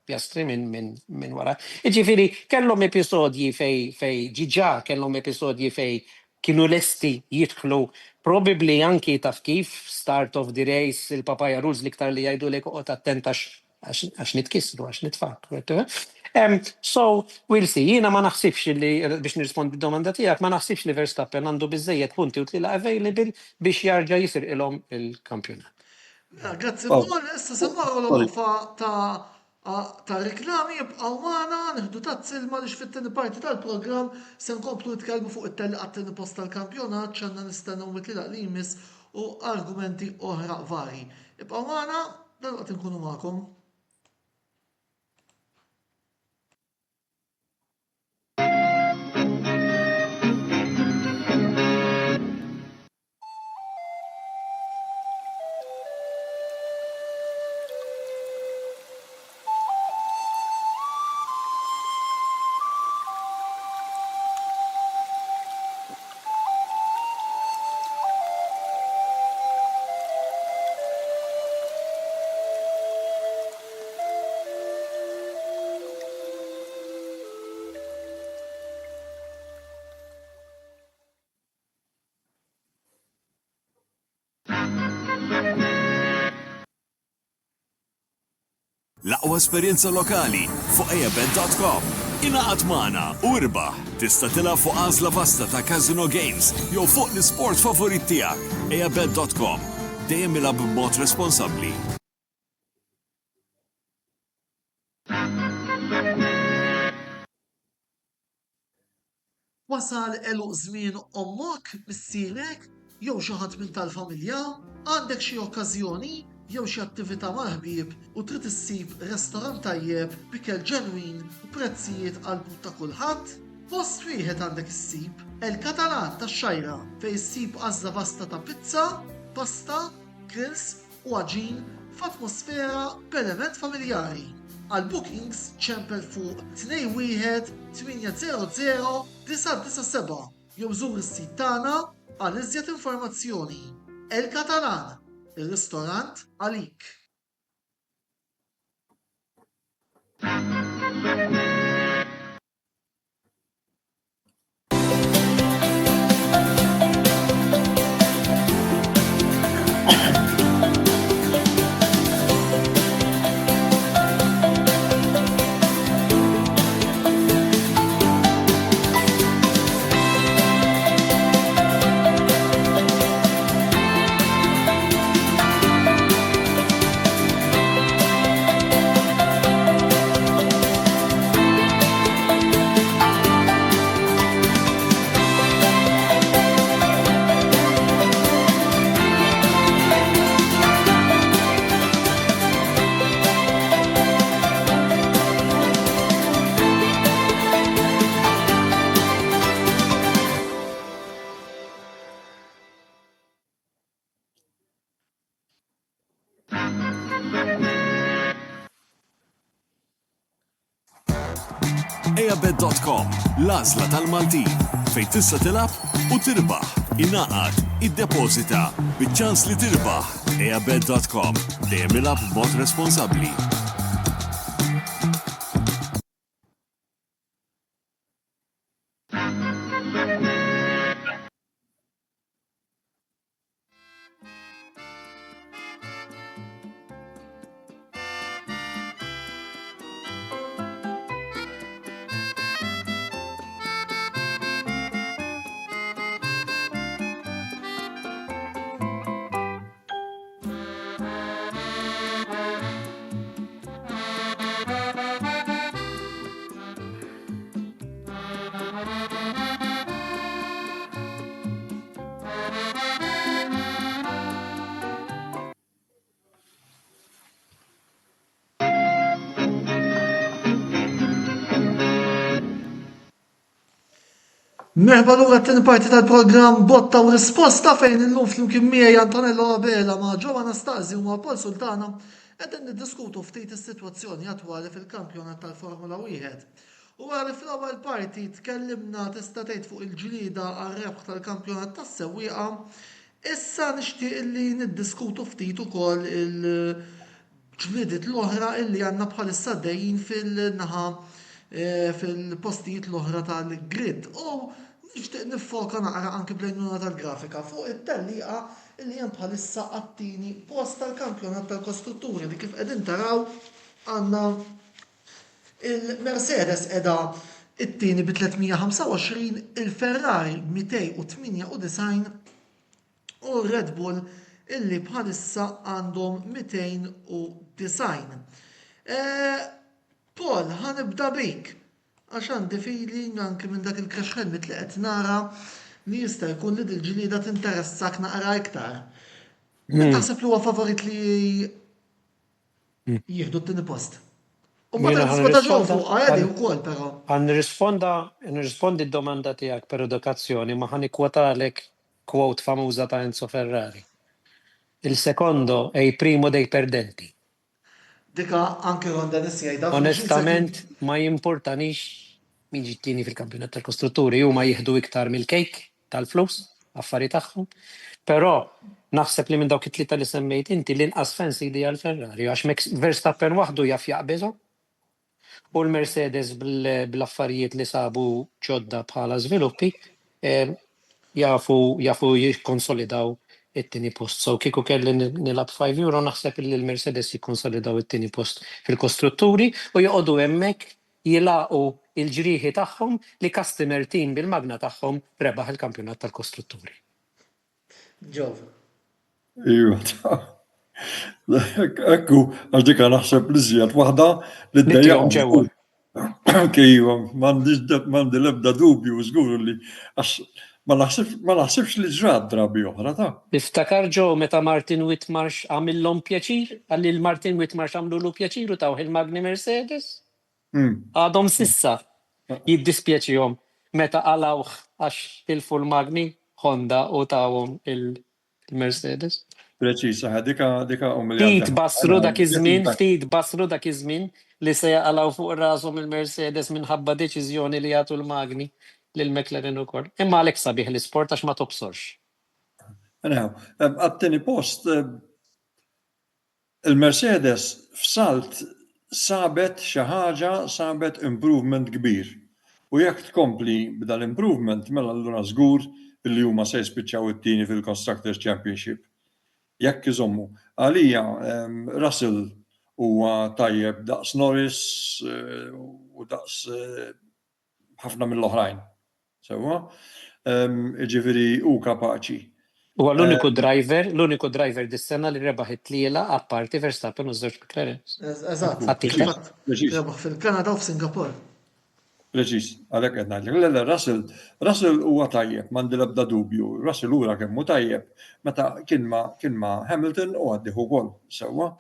Piastri minn wara. Ġifiri, kellhom episodji fej ġiġa, kellhom episodji fej kienu lesti jidħlu probably anki taf kif start of the race il-Papaya Rules liktar li jgħidu li qoqgħod attent għax nitkissru, għax nitfak. So, we'll see. Jiena ma naħsibx li, biex nirrispondi bid-domanda tiegħek, ma naħsibx li Verstappen għandu biżejjed punti u tlila available biex jarġa' jisir ilhom il-kampjonat. Grazzi Paul, issa semmaru l-ofa ta' reklami jibqgħu magħna, nieħdu tazz-ilma li fit-tieni parti tal-programm se nkomplu nitkellmu fuq it-telliq għat-tieni post tal-kampjonat x'għandna nistennew mit-tlielaq li jmiss u argumenti oħra vari. Ibqgħu magħna, dalwaqt inkunu magħkom. L-aqwa esperjenza lokali fuq eabet.com. Ingħaqad magħna u irbaħ. Tista' tilgħab fuq għażla vasta ta' Casino Games jew fuq l-isport favorit tiegħek. eabet.com. Dejjem ilgħab b'mod responsabbli. Wasal eluq żmien ommok, missierek, jew xi ħadd minn tal-familja, għandek xi okkażjoni jew xi attività mal-ħbieb u trid issib restorant tajjeb b'ikel ġenwin u prezzijiet qalbu ta' kulħadd? Post wieħed għandek issib El Catalan tax-Xajra fejn issib għażla vasta ta' pizza, pasta, grills u aġin f'atmosfera b'element familjari. Għal bookings ċempel fuq 21 800 997 jew żur is-sit tagħna għal iżjed informazzjoni. El Catalan, ir-ristorant għalik. Eabet.com, l-għażla tal-Maltin, fejn tista' tilab u tirbaħ, ingħaqad, iddepożita, biċ-ċans li tirbaħ. Eabet.com, dejjem ilab b'mod responsabbli. Merħba lura t-tieni parti tal-programm Botta u Risposta fejn illum flimkien miegħi Antonello Abela ma' Ġo Anastasi u ma' Paul Sultana qegħdin niddiskutu ftit is-sitwazzjoni attwali fil-kampjonat tal-Formula 1. U wara li fl-ewwel parti tkellimna tista' tgħid fuq il-ġlieda għar-rebħ tal-kampjonat tas-sewwieqa, issa nixtieq illi niddiskutu ftit ukoll il-ġliediet l-oħra illi għandna bħalissa dejjin fil-naħa fil-postijiet l-oħra tal-grid. U nixtieq nifoka naqra anke bl-għajnuna tal-grafika fuq it-tellieqa li hemm bħalissa għat-tieni post tal-kampjonat tal-kostrutturi li kif qegħdin taraw għandna il-Mercedes qiegħda it-tieni bi 325, il-Ferrari 298 u r-Red Bull illi bħalissa għandhom 290. Paul, ħanibda bik. Għax għandi feeling anke minn dak il-crash helmet li qed nara li jista' jkun li dil-ġlieda tinteressak naqra iktar. Taħseb li huwa favorit li jieħdu t-tieni post. U ma ta' ġew fuq għadi wkoll però. Nirrispondi d-domanda tiegħek per edukazzjoni ma ħan ikkwotalek quote famuża ta' Enzo Ferrari. Il secondo è il primo dei perdenti. Dika anke Ronda nisjajda. Onestament ma jimportanix min ġittini fil-kampjonat tal-kostrutturi, huma jieħdu iktar mill-kejk tal-flus, affari tagħhom. Però naħseb li minn dawk it-tlieta li semmejt inti l-inqas fancy di għall-Ferrari għax Verstappen waħdu jaf jaqbeżhom u l-Mercedes bl-affarijiet li sabu ġodda bħala żviluppi jafu jikkonsolidaw it-tieni post. So kieku kelli nilab €5 naħseb li l-Mercedes jikkonsolidaw it-tieni post fil-kostrutturi u joqogħdu hemmhekk jilaqgħu il-ġrieħi tagħhom li customer team bil-magna tagħhom rebaħ il-kampjonat tal-kostrutturi. Ġew. Ekku, għax dika naħseb li żjed waħda li d-dejja. Kejwa, m'għandi l-ebda dubju żgur li għax Ma naħsibx li ġrat drabi oħra ta' Niftakar ġo meta Martin Whitmarsh għamillhom pjaċir, għalli l-Martin Whitmarsh għamlu pjaċir u taw il-Magni Mercedes. Għadhom sissa jiddispjaċihom meta għalawh għax tilfu l-Magni Honda u tawhom il-Mercedes. preċisa, dika umilja. Ftit basru dak iż-żmien li se jaqalaw fuq rashom il-Mercedes minħabba deċiżjoni li jagħtu l-Magni lil McLaren ukoll. Imma għalhekk sabiħ l-isport għax ma tobsorx. Għattini post, il-Mercedes f'salt sabet xi ħaġa, sabet improvement kbir. U jekk tkompli b'dal improvement mela allura żgur li huma se jispiċċaw it-tieni fil-Constructors Championship. Jekk iżommu. Għalija Russell huwa tajjeb daqs Norris u daqs ħafna mill-oħrajn. Sewwa, ġifieri hu kapaċi. Huwa l-uniku driver dis-sena li rebaħ it-tliela apparti Verstappen u żewġ McLaren. Eżatt. Għattik. Rebaħ fil-Kanada u f'Singapore. Preċis, għalhekk qed ngħidlek. Russell huwa tajjeb, m'għandi l-ebda dubju. Russell ura kemm hu tajjeb meta kien ma' Hamilton u għaddieħu wkoll sewwa,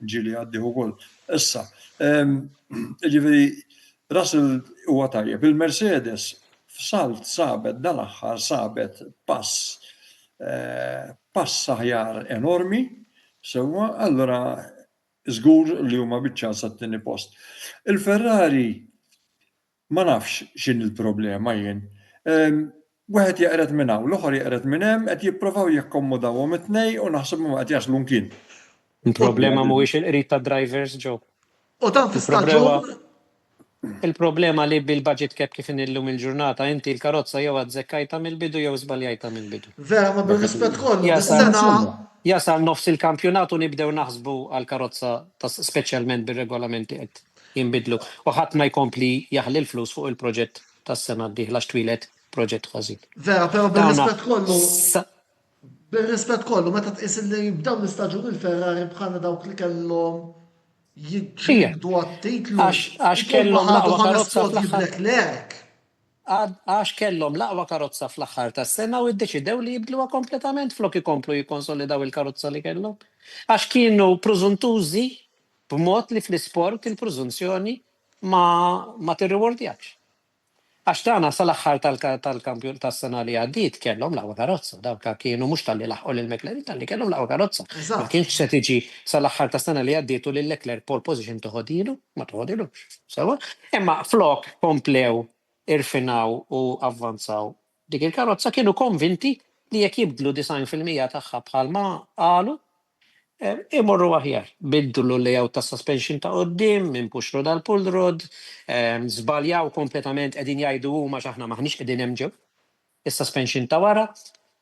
ġieli għaddieħu wkoll. Issa, ġifieri Russell huwa tajjeb. Il-Mercedes f'salt sabet dal-aħħar sabet pass aħjar enormi, sewwa, allura żgur li huma biċċa sat-tieni post. Il-Ferrari ma nafx x'in il-problema jien. Wieħed jaqret minn hawn, l-oħor jaqret minn hemm, qed jippruvaw jakkomodawhom it-tnejn u naħseb ma qed jaslu mkien. Il-problema mhuwiex il-qrid ta' drivers ġew. U dan fl-istaġun. Il-problema li bil-budget cap kif inillum il-ġurnata inti l-karozza jew għadżekkajta mill-bidu jew żbaljajta mill-bidu. Vera, ma bil-rispett kollu. Is-sena Jasal nofs il-kampjonat u nibdew naħsbu għal-karozza speċjalment bir-regolamenti qed jinbidlu. U ħadd ma jkompli jaħli l-flus fuq il-proġett tas-sena d-dieħla xtwilet proġett ħażin. Vera, però bil-rispett kollu, meta tqis li jibdew l-istaġun il-Ferrari bħalna dawk li kellhom jidġibdu għat-titlu. Għax kellhom laqwa karozza fl-aħħar. Għax kellhom laqwa karozza fl-aħħar tas-sena u iddeċidew li jibdluha kompletament flok ikomplu jikkonsolidaw il-karozza li kellhom. Għax kienu prużuntużi b'mod li fl-isport il-prużunzjoni ma tirrewardjakx. Għax tagħna sal-aħħar tal-kampjon tas-sena li għaddiet kellhom laqwa karozza, dawk kienu mhux tal-li laħqu lil McLaren tal-li kellhom laqwa karozza. Ma kienx se tiġi sal-aħħar tas-sena li għaddiet u lil Leclerc pole position toħodilu, ma toħodilux. Sewa? Imma flok komplew irfinaw u avvanzaw dik il-karozza kienu konvinti li jekk jibdlu 90% tagħha bħalma qalu imorru aħjar. Bidlu l-layout ta' suspension ta' qoddim, minn push rod għal pull rod, żbaljaw kompletament qegħdin jgħidu huma x'aħna maħniex qegħdin hemm ġew. Is-suspension ta' wara,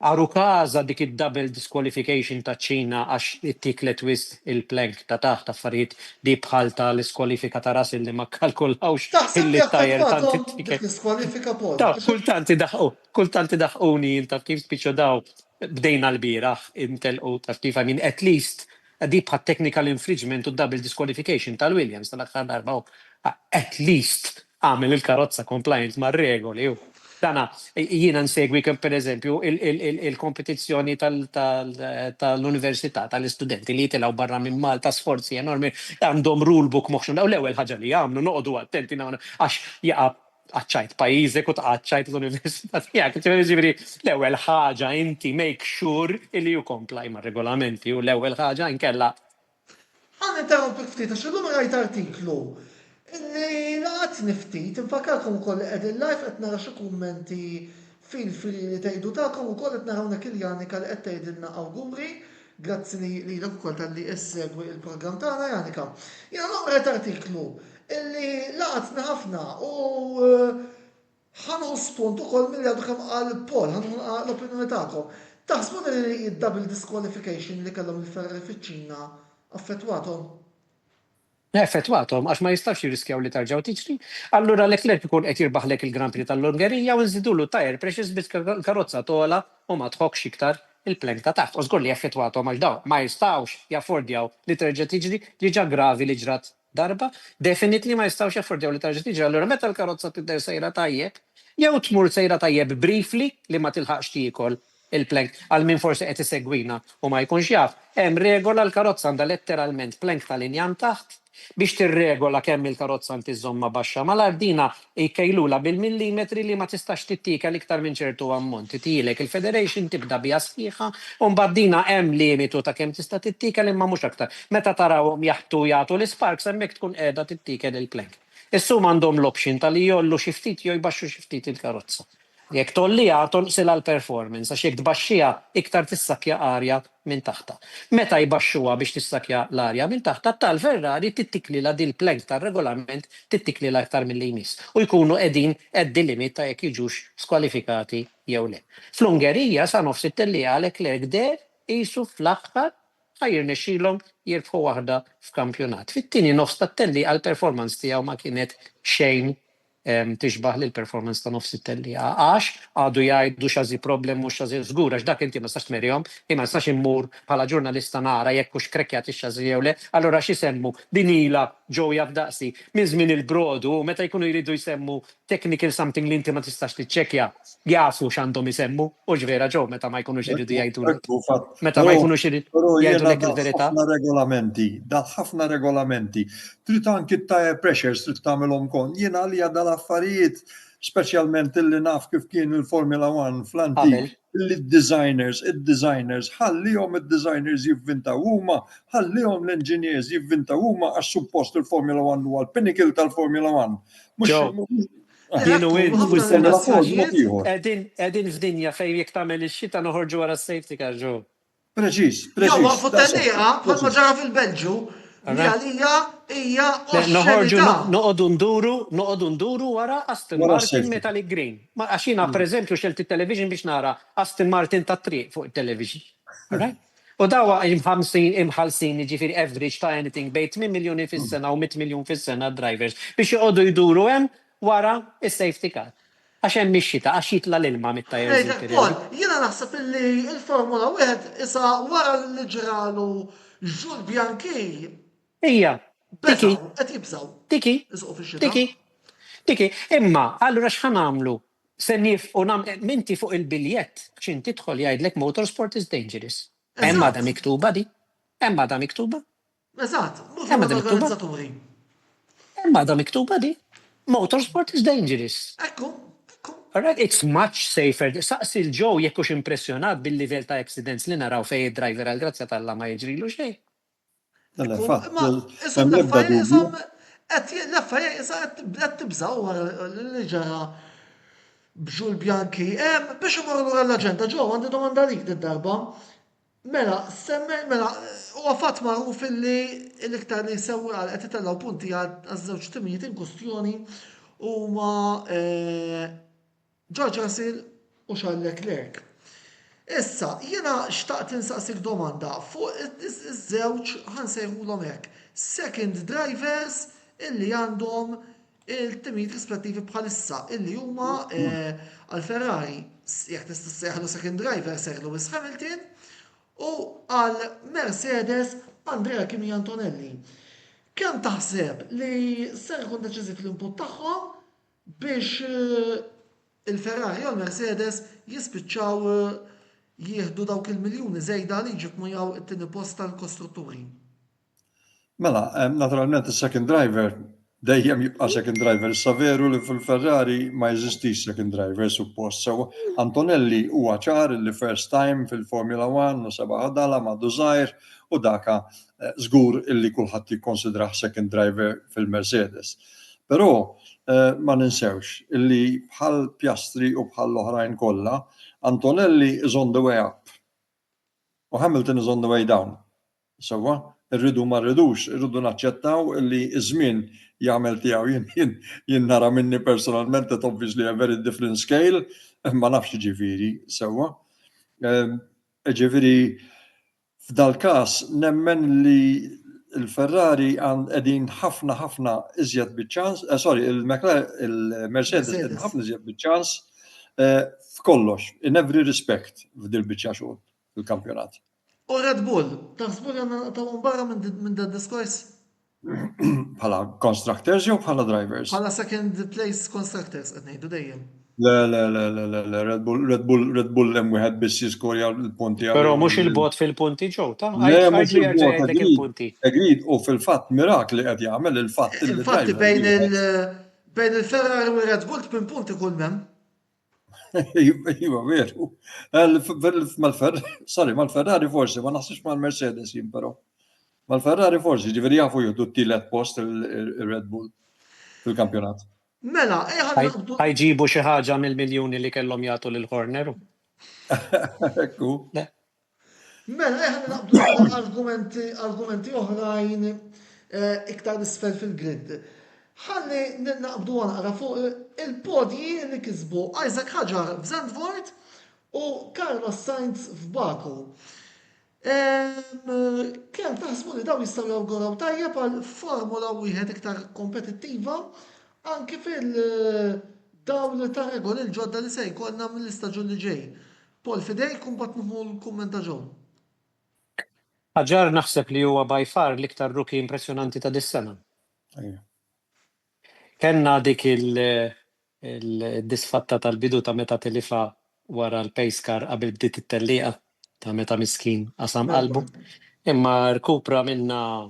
għaru każa dik id-double disqualification ta' Ċina għax it-tiklet wist il-plank ta' taħt affarijiet di bħal ta' l-iskwalifika ta' Russell li ma kalkulawx il-tajer tant it-tiket. Kultanti daħquni inta kif spiċċu daw bdejna l-bieraħ intelqu taf kif I mean at least di bħal technical infringement u double disqualification tal-Williams tal-aħħar darba at least għamel il-karozza compliant mar-regoli u. Dana, jiena nsegwi kemm pereżempju il-kompetizzjoni tal-università tal-istudenti li jitilgħu barra minn Malta sforzi enormi għandhom rulebook moħxu daw l-ewwel ħaġa li jagħmlu noqogħdu attenti għax jaqa' għaċċajt pajjiżek u taqaċċajt l-università tiegħek. Ġifieri l-ewwel ħaġa inti make sure li you comply mar-regolamenti u l-ewwel ħaġa inkella. Ħan interrompi ftit għax illum rajt artiklu illi laqgħet niftit, infakarkom ukoll qed il-live qed nara xi kummenti fil-fili li tgħidu tagħkom ukoll qed narawna Janika li qed tgħidilna awguri, grazzi lilek ukoll talli issegwi il-programm tagħna Janika. Jiena rajt artiklu illi laqgħetna ħafna u ħanħu spunt ukoll milli għadu kemm qal Paul, ħanħu l-opinjoni tagħkom. Taħsbu li d-double disqualification li kellhom il-Ferrari fiċ-Ċina affettwathom? Effettwathom għax ma jistax jirriskjaw li tarġaw tiġri. Allura Leclerc ikun qed jirbaħlek il-Grand Prix tal-Ungerija u nżidulu tajr precious bit karozza tola u ma tħokkx iktar il-plank ta' taħt. U żgur li effettwathom għax daw ma jistgħux jaffordjaw li terġa' tiġri li ġa gravi li ġrat darba, definitely ma jistgħux jaffordjaw li tarġa' tiġi. Allura meta l-karozza tidher sejra tajjeb, jew tmur sejra tajjeb briefly li ma tilħaqx tiekol il-plank għal min forsi qed isegwina u ma jkunx jaf. Hemm regola l-karozza għandha letteralment plank tal-injan taħt biex tirregola kemm il-karozza inti żomma baxxa. Mal-ardina jkejlula bil-millimetri li ma tistax tittika l-iktar minn ċertu ammont. Titilek il-Federation tibda bija sħiħa u mbagħad dina hemm limitu ta' kemm tista' tittika li ma mhux aktar. Meta tarawhom jaħtu jagħtu l-sparks hemmhekk tkun qiegħda tittika il-plank. Issum għandhom l-option tal-li jollu xi ftit jew jbaxxu xi ftit il-karozza. Jekk tollija tonqsilha l-performance, għax jekk tbaxxija iktar tissakja arja minn taħta. Meta jbaxxuha biex tissakja l-arja minn taħta, tal-Ferrari tittikli la dil plank tar-regolament tittikli la iktar mill-li jmiss. U jkunu qegħdin qed limit ta' jekk jiġux skwalifikati jew le. Fl-Ungerija sa nofs it-tellija Leclerc der qisu fl-aħħar ħajr nexxilhom jirbħu waħda f'kampjonat. Fit-tieni nofs tat-telli għall-performance tiegħu ma kienet xejn tixbaħ li l-performance ta' nofs it-tellija. Għax għadu jgħidu xażi problem mhux xażi żgur, għax dak inti ma stax tmerihom, imma stax immur bħala ġurnalista nara jekk hux krekkjat ix-xażi jew le, allura x'issemmu din ilha ġewja f'daqsi minn żmien il-brodu meta jkunu jridu jsemmu technical something li inti ma tistax tiċċekkja jafu x'għandhom isemmu u ġvera ġew meta ma jkunux iridu jgħidulek. Meta ma jkunux iridu jgħidulek il-verità. Ħafna regolamenti. Trid anki tire pressures trid tagħmelhom kon. Jiena għalija dal-affarijiet speċjalment illi naf kif kien il-Formula 1 fl-antik. Id-designers, ħallihom id-designers jivvintaw huma, ħallihom l-engineers jivvintaw huma għax suppost il-Formula 1 huwa l-pinnacle tal-Formula 1. Qegħdin f'dinja fejn jekk tagħmel ix-xita noħorġu wara s-safety car ġew. Preċiż. Jew waqfu t-tellieqa bħalma ġara fil-Belġu li għalija hija noqogħdu nduru wara Aston Martin Metallic Green. Ma għax jiena pereżempju xelt it-television biex nara Aston Martin tat-triq fuq it-television. U dawa imħallsin jiġifieri average ta' anything bejn 8 miljuni fis-sena u 100 miljun fis-sena drivers biex joqogħdu jduru hemm wara is-safety car. Għax hemm ix-xita, għax jitla l-ilma mit-tajers. Jiena naħseb illi il-Formula 1 issa wara li ġralu Jules Bianchi. Ija, Tiki. Imma, allura x'ħan għamlu? Se nifqu minti fuq il-biljett x'in tidħol jgħidlek motorsport is dangerous. Hemm għadha miktuba di? Hemm għadha miktuba? Eżatt, Hemm għadha miktuba di? Motorsport is dangerous. Ekku. Alright, it's much safer. Saqsi l-ġew jekk hux impressjonat bil-livell ta' accidents li naraw fejn id-driver għal grazzja tal-Alla ma jiġrilu xejn. Qed tibżgħu li ġara b'Jules Bianchi. Biex imorru lura l-aġenda ġew għandi domanda lik darba. Mela, huwa fatt magħruf illi l-iktar li jsewwi għal qed itellgħu punti għaż-żewġ timijiet in kwestjoni huma George Russell u Charles Leclerc. Issa, jiena xtaqt insaqsik domanda fuq iż-żewġ ħansejħulhom hekk. Second drivers illi għandhom il-timijiet rispettivi bħalissa illi huma għal-Ferrari jekk tista' sejħlu second driver ser Lewis Hamilton u għal-Mercedes Andrea Kimi Antonelli. Kemm taħseb li ser ikun deċiżiv l-input tagħhom biex il-Ferrari u l-Mercedes jispiċċaw jieħdu dawk il-miljuni żejda li ġibmu jaw it-tieni post tal-kostrutturi? Mela, naturalment il-second driver dejjem jibqa' second driver. Issa veru li fil-Ferrari ma jeżistix second driver suppost. So Antonelli huwa ċar li first time fil-Formula 1 u seba' ħadala ma' żgħir u daka żgur illi kulħadd jikkonsidrah second driver fil-Mercedes. Però ma ninsewx illi bħal Piastri u bħal l-oħrajn kollha Antonelli is on the way up u Hamilton is on the way down. Sewwa, irridu ma rridux, irridu naċċettaw illi iż-żmien jagħmel tiegħu jien nara minni personalment that obviously a very different scale, ma nafx ġifieri sewwa. Ġifieri f'dal-każ nemmen li il-Ferrari qegħdin ħafna iżjed biċ-ċans, il-Mercedes qegħdin ħafna iżjed biċ-ċans f'kollox, in every respect f'dil biċċa xogħol fil-kampjonat. U Red Bull, taħsbu li għandna tagħhom barra minn dan diskors? Bħala constructors jew bħala drivers? Bħala second place constructors qed ngħidu dejjem. Le, Red Bull hemm wieħed biss jiskorja l-punti għal. Però mhux il-bot fil-punti ġew, ta' Le, mhux għajġli il-bot, għajġlek il-punti. agreed, u fil-fatt mirakli qed jagħmel il-fatt Infatti bejn il-Ferrari u Red Bull 8 punti kull mem. Iva, veru. Mal-Ferrari forsi, ma naħsibx mal-Mercedes jien però. Mal-Ferrari forsi, ġifieri jafu jieħdu t-tielet post il-Red Bull fil-kampjonat. Mela, naqbdu. Ħajġibu xi ħaġa mill-miljuni li kellhom jagħtu lil Horner. Ekku. Mela, naqbdu argumenti oħrajn iktar isfel fil-grid. Ħalli naqbdu naqra fuq il-podji li kisbu Isaac Hadjar f'Zandvoort u Carlos Sainz f'Baku. Kemm taħsbu li daw jistgħu jawguraw tajjeb għal Formula wieħed iktar kompetittiva anke fil-dawl ta' regoli l-ġodda li se jkollna mill-istaġun li ġej. Paul fidejk mbagħad nieħu l-kumment ta' John. Ħaġar naħseb li huwa by far l-iktar rookie impressjonanti ta' dis-sena. Kenna dik il-disfatta tal-bidu ta' meta tilifa wara l-pace car qabel bdiet it-tellieqa ta' meta miskin qasam qalbu. Imma rkupra minna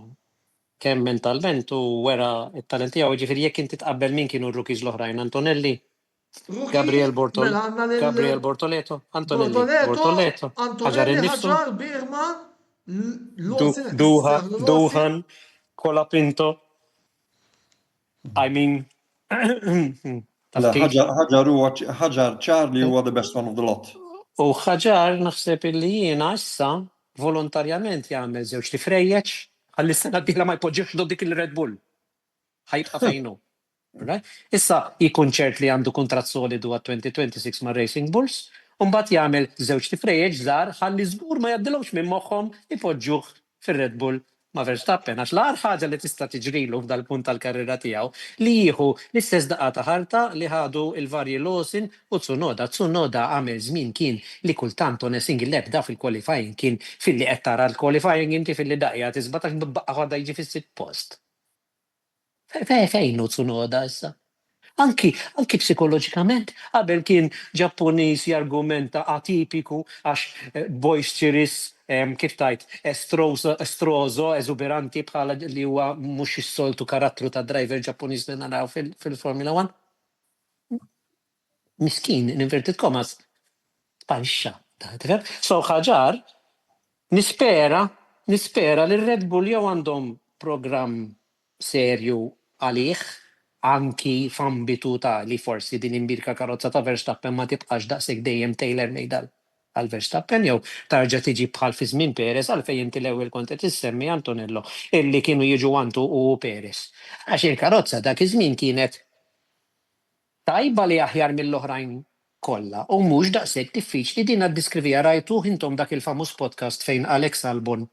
kemm mentalment u wera it-talent tiegħu, ġifieri jekk inti tqabbel min kienu r-rookies l-oħrajn, Antonelli, Gabriel Bortoleto, Antonelli Bortoleto, Ħaġar innifsu, Ħaġar Birman, Duhan, Colapinto. I mean, Ħaġar Charlie huwa the best one of the lot. U Ħaġar naħseb illi jiena issa volontarjament jagħmel żewġ tifrejjeġ ħalli s-sena d-dieħla ma jpoġġiex dik il-Red Bull. Ħajbqa' fejnu. Issa jkun ċert li għandu kuntratt solidu għat-2026 ma' Racing Bulls, u mbagħad jagħmel żewġ tifrejjeġ żgħar ħalli żgur ma jgħaddilhomx minn moħħhom ipoġġuh fir-Red Bull ma' Verstappen, għax l-għar ħaġa li tista' tiġrilu f'dal-punt tal-karriera tiegħu li jieħu l-istess daqqa ta' ħarta li ħadu il-varji Lawson u Tsunoda. Tsunoda għamel żmien kien li kultant on a single lap da fil-qualifying kien fil-li qed tara l-qualifying inti fil-li daqja tisbatax bibbaqa' ħadha jiġi fis-sitt post. Fejn hu Tsunoda issa? Anki psikoloġikament, qabel kien Ġappuniż jargumenta atipiku għax boisterous, kif tajt, estroso, eżuberanti bħala li huwa mhux is-soltu karattru ta' driver Ġappuniż li naraw fil-Formula 1. Miskin, in inverted commas, sparixxa. So Ħaġar, nispera li Red Bull jew għandhom programm serju għalih, anki f'ambitu ta' li forsi din imbirka karozza ta' Verstappen ma tibqax daqshekk dejjem tailor made għal Verstappen jew tarġa' tiġi bħal fi żmien Perez għalfejn inti l-ewwel kont qed issemmi Antonello illi kienu jiġu Antu u Perez. Għax il-karozza dak iż-żmien kienet tajba li aħjar mill-oħrajn kollha u mhux daqshekk diffiċli din għad-diskrivija rajtuh intom dak il-famuż podcast fejn Alex Albon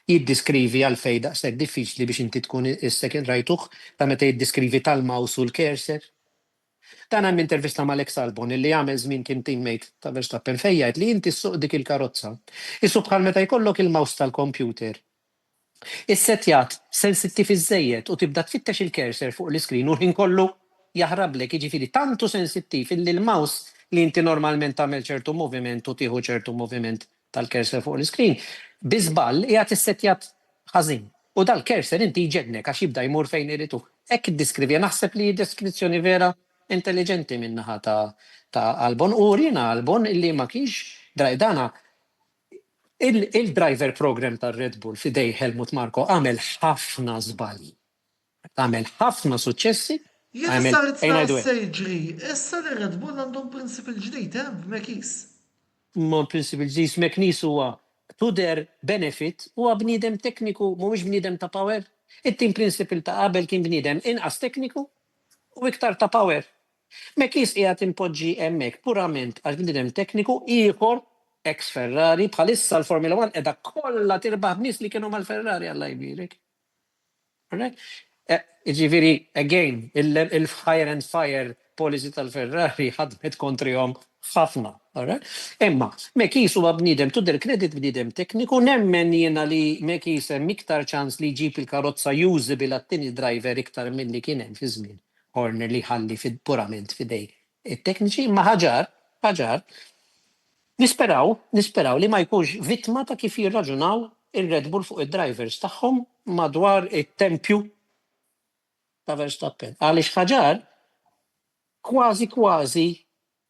jiddiskrivi għalfejn daqshekk diffiċli biex inti tkun is-second rajtuh ta' meta jiddiskrivi tal-mouse u l-cursor. Dan hemm intervista ma' Alex Albon illi jagħmel żmien kien teammate ta' Verstappen fejn jgħid li inti ssuq dik il-karozza. Issu bħal meta jkollok il-mouse tal-computer. Is-setjat sensittiv iżejjed u tibda tfittex il-cursor fuq l-iskrin u ħin kollu jaħrablek jiġifieri tantu sensittiv illi l-mouse li inti normalment tagħmel ċertu moviment u tieħu ċertu moviment tal-cursor fuq l-iskrin. Biżball qiegħed issetjat ħażin. U dal-cursor inti jġednek għax jibda jmur fejn iritu. Hekk iddeskrivi, naħseb li deskrizzjoni vera intelligenti minnaħa ta' Albon u rina Albon illi ma kienx dana il-driver program tar Red Bull fidej Helmut Marko għamel ħafna żbalji. Għamel ħafna suċċessi. Issa li Red Bull għandhom prinċip il-ġdid, b'Mekis. Prinċip il-ġdid Meknis huwa to their benefit huwa bniedem tekniku mhuwiex bniedem ta' power. It-team principle ta' qabel kien bniedem inqas tekniku u iktar ta' power. Mekis qiegħed impoġġi hemmhekk purament għal bniedem tekniku ieħor ex Ferrari bħalissa l-Formula 1 qiegħda kollha tirbaħ nies li kienu mal-Ferrari Alla jbierek. Ġifiri, again, il-fire and fire policy tal-Ferrari ħadmet kontrihom ħafna. Imma, Mekis huwa bniedem, tudder kredit bniedem tekniku, nemmen jiena li Mekis hemm iktar ċans li jġib il-karozza usable għat-tieni driver iktar milli kien hemm fi żmien. Horner li ħalli purament fidej it-tekniċi, imma ħaġar, nisperaw li ma jkunx vittma ta' kif jirraġunaw il-Red Bull fuq id-drivers tagħhom madwar it-tempju ta' Verstappen. Għaliex ħaġar kważi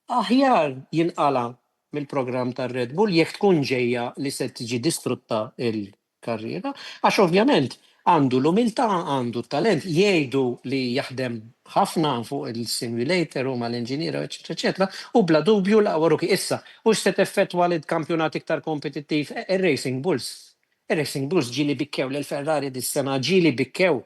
aħjar jinqala mill-programm tar-Red Bull jekk tkun ġejja li se tiġi distrutta il-karriera, għax ovvjament għandu l-umiltà, għandu t-talent, jgħidu li jaħdem ħafna fuq il-simulator u mal-inġiniera, eccetera, u bla dubju laqwa ruki issa. U se teffettwa l-kampjonat iktar kompetittiv ir-Racing Bulls. Ir-Racing Bulls ġili bikkew l-Ferrari dis-sena, ġili bikkew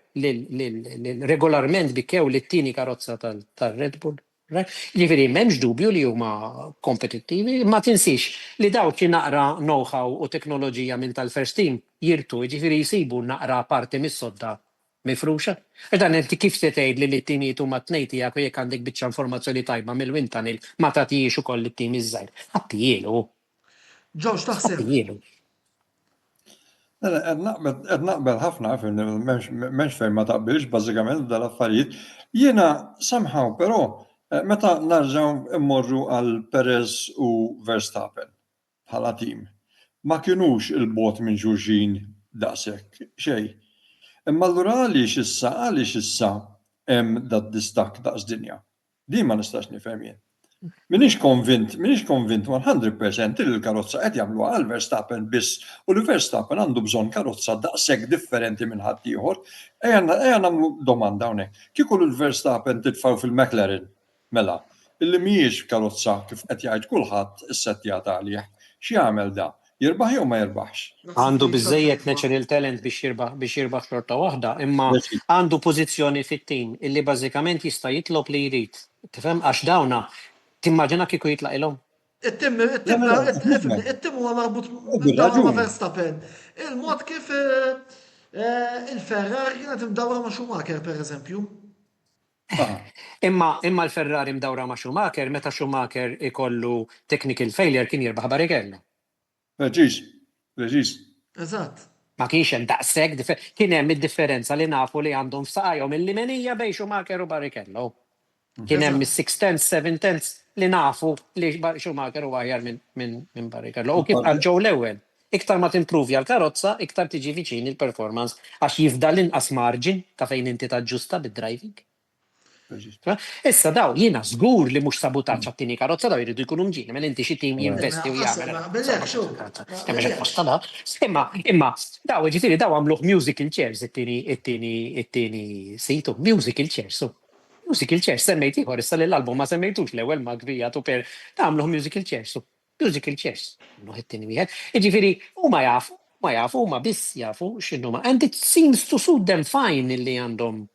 regolarment bikkew l-tieni karozza tal-Red Bull. Ġifiri, memx dubju li huma kompetittivi, ma tinsix li dawk li naqra know-how u teknoloġija minn tal-first team jirtu, ġifiri jisibu naqra parti mis-sodda mifruxa. Dan inti kif se tgħid li t-timijiet huma tnejn tiegħek u jekk għandek biċċa informazzjoni tajba mill-wintanil ma tagħtihiex ukoll it-tim iż-żgħir. Ħaddieħlu. Ġewx taħseb. Ħaddieħlu. Qed naqbel ħafna m'hemmx fejn ma taqbilx bażikament dal-affarijiet. Jiena somehow però meta narġaw immorru għal Perez u Verstappen bħala tim, ma kienux il-bot minn xulxin daqshekk xejn. Imma allura għaliex issa hemm dat-distakk daqs dinja. Din ma nistax nifhem jien. Minix konvint 100% li l-karozza qed jagħmluha għal Verstappen biss u li Verstappen għandu bżonn karozza daqshekk differenti minn ħadd ieħor. Ejja nagħmlu domanda hawnhekk. Kieku l-Verstappen titfgħu fil-McLaren mela, illi mhijiex karozza kif qed jgħid kulħadd issettjata għalih, x'jagħmel da? Jirbaħ jew ma jirbaħx? Għandu biżejjed natural talent biex jirbaħ xorta waħda, imma għandu pożizzjoni fit-tim illi bażikament jista' jitlob li jrid. Tifhem għax dawna timmaġina kieku jitlaq ilhom. it-tim huwa marbut ma' Verstappen. Il-mod kif il-Ferrari kienet imdawra ma' Schumacher pereżempju. Imma l-Ferrari mdawra ma' Schumacher, meta Schumacher ikollu technical failure kien jirbaħ Barrichello. Reġis. Eżatt. Ma kienx hemm daqshekk, kien hemm id-differenza li nafu li għandhom f'saqajhom il-limenija bejn Schumacher u Barrichello. Kien hemm is-6/10, 7/10 li nafu li Schumacher huwa aħjar minn Barrichello. U kif għal ġew l-ewwel. Iktar ma timprovja l-karozza, iktar tiġi viċin il-performance għax jifdal inqas margin ta' fejn inti taġġusta bid-driving. Issa daw jiena żgur li mhux sabotaġġ għat-tieni karozza daw jridu jkunu mġieni, mela inti xi tim jinvesti u jagħmel. Imma daw ġifieri daw għamluh musical chairs it-tieni sejtu, musical chairs. Musical chairs semmejt ieħor issa l-album ma semmejtux l-ewwel ma kbija tu per tagħmluh musical chairs. Musical chairs. Nuħ it-tieni wieħed. Jiġifieri huma jafu huma biss jafu x'inhuma. And it seems to suit them fine illi għandhom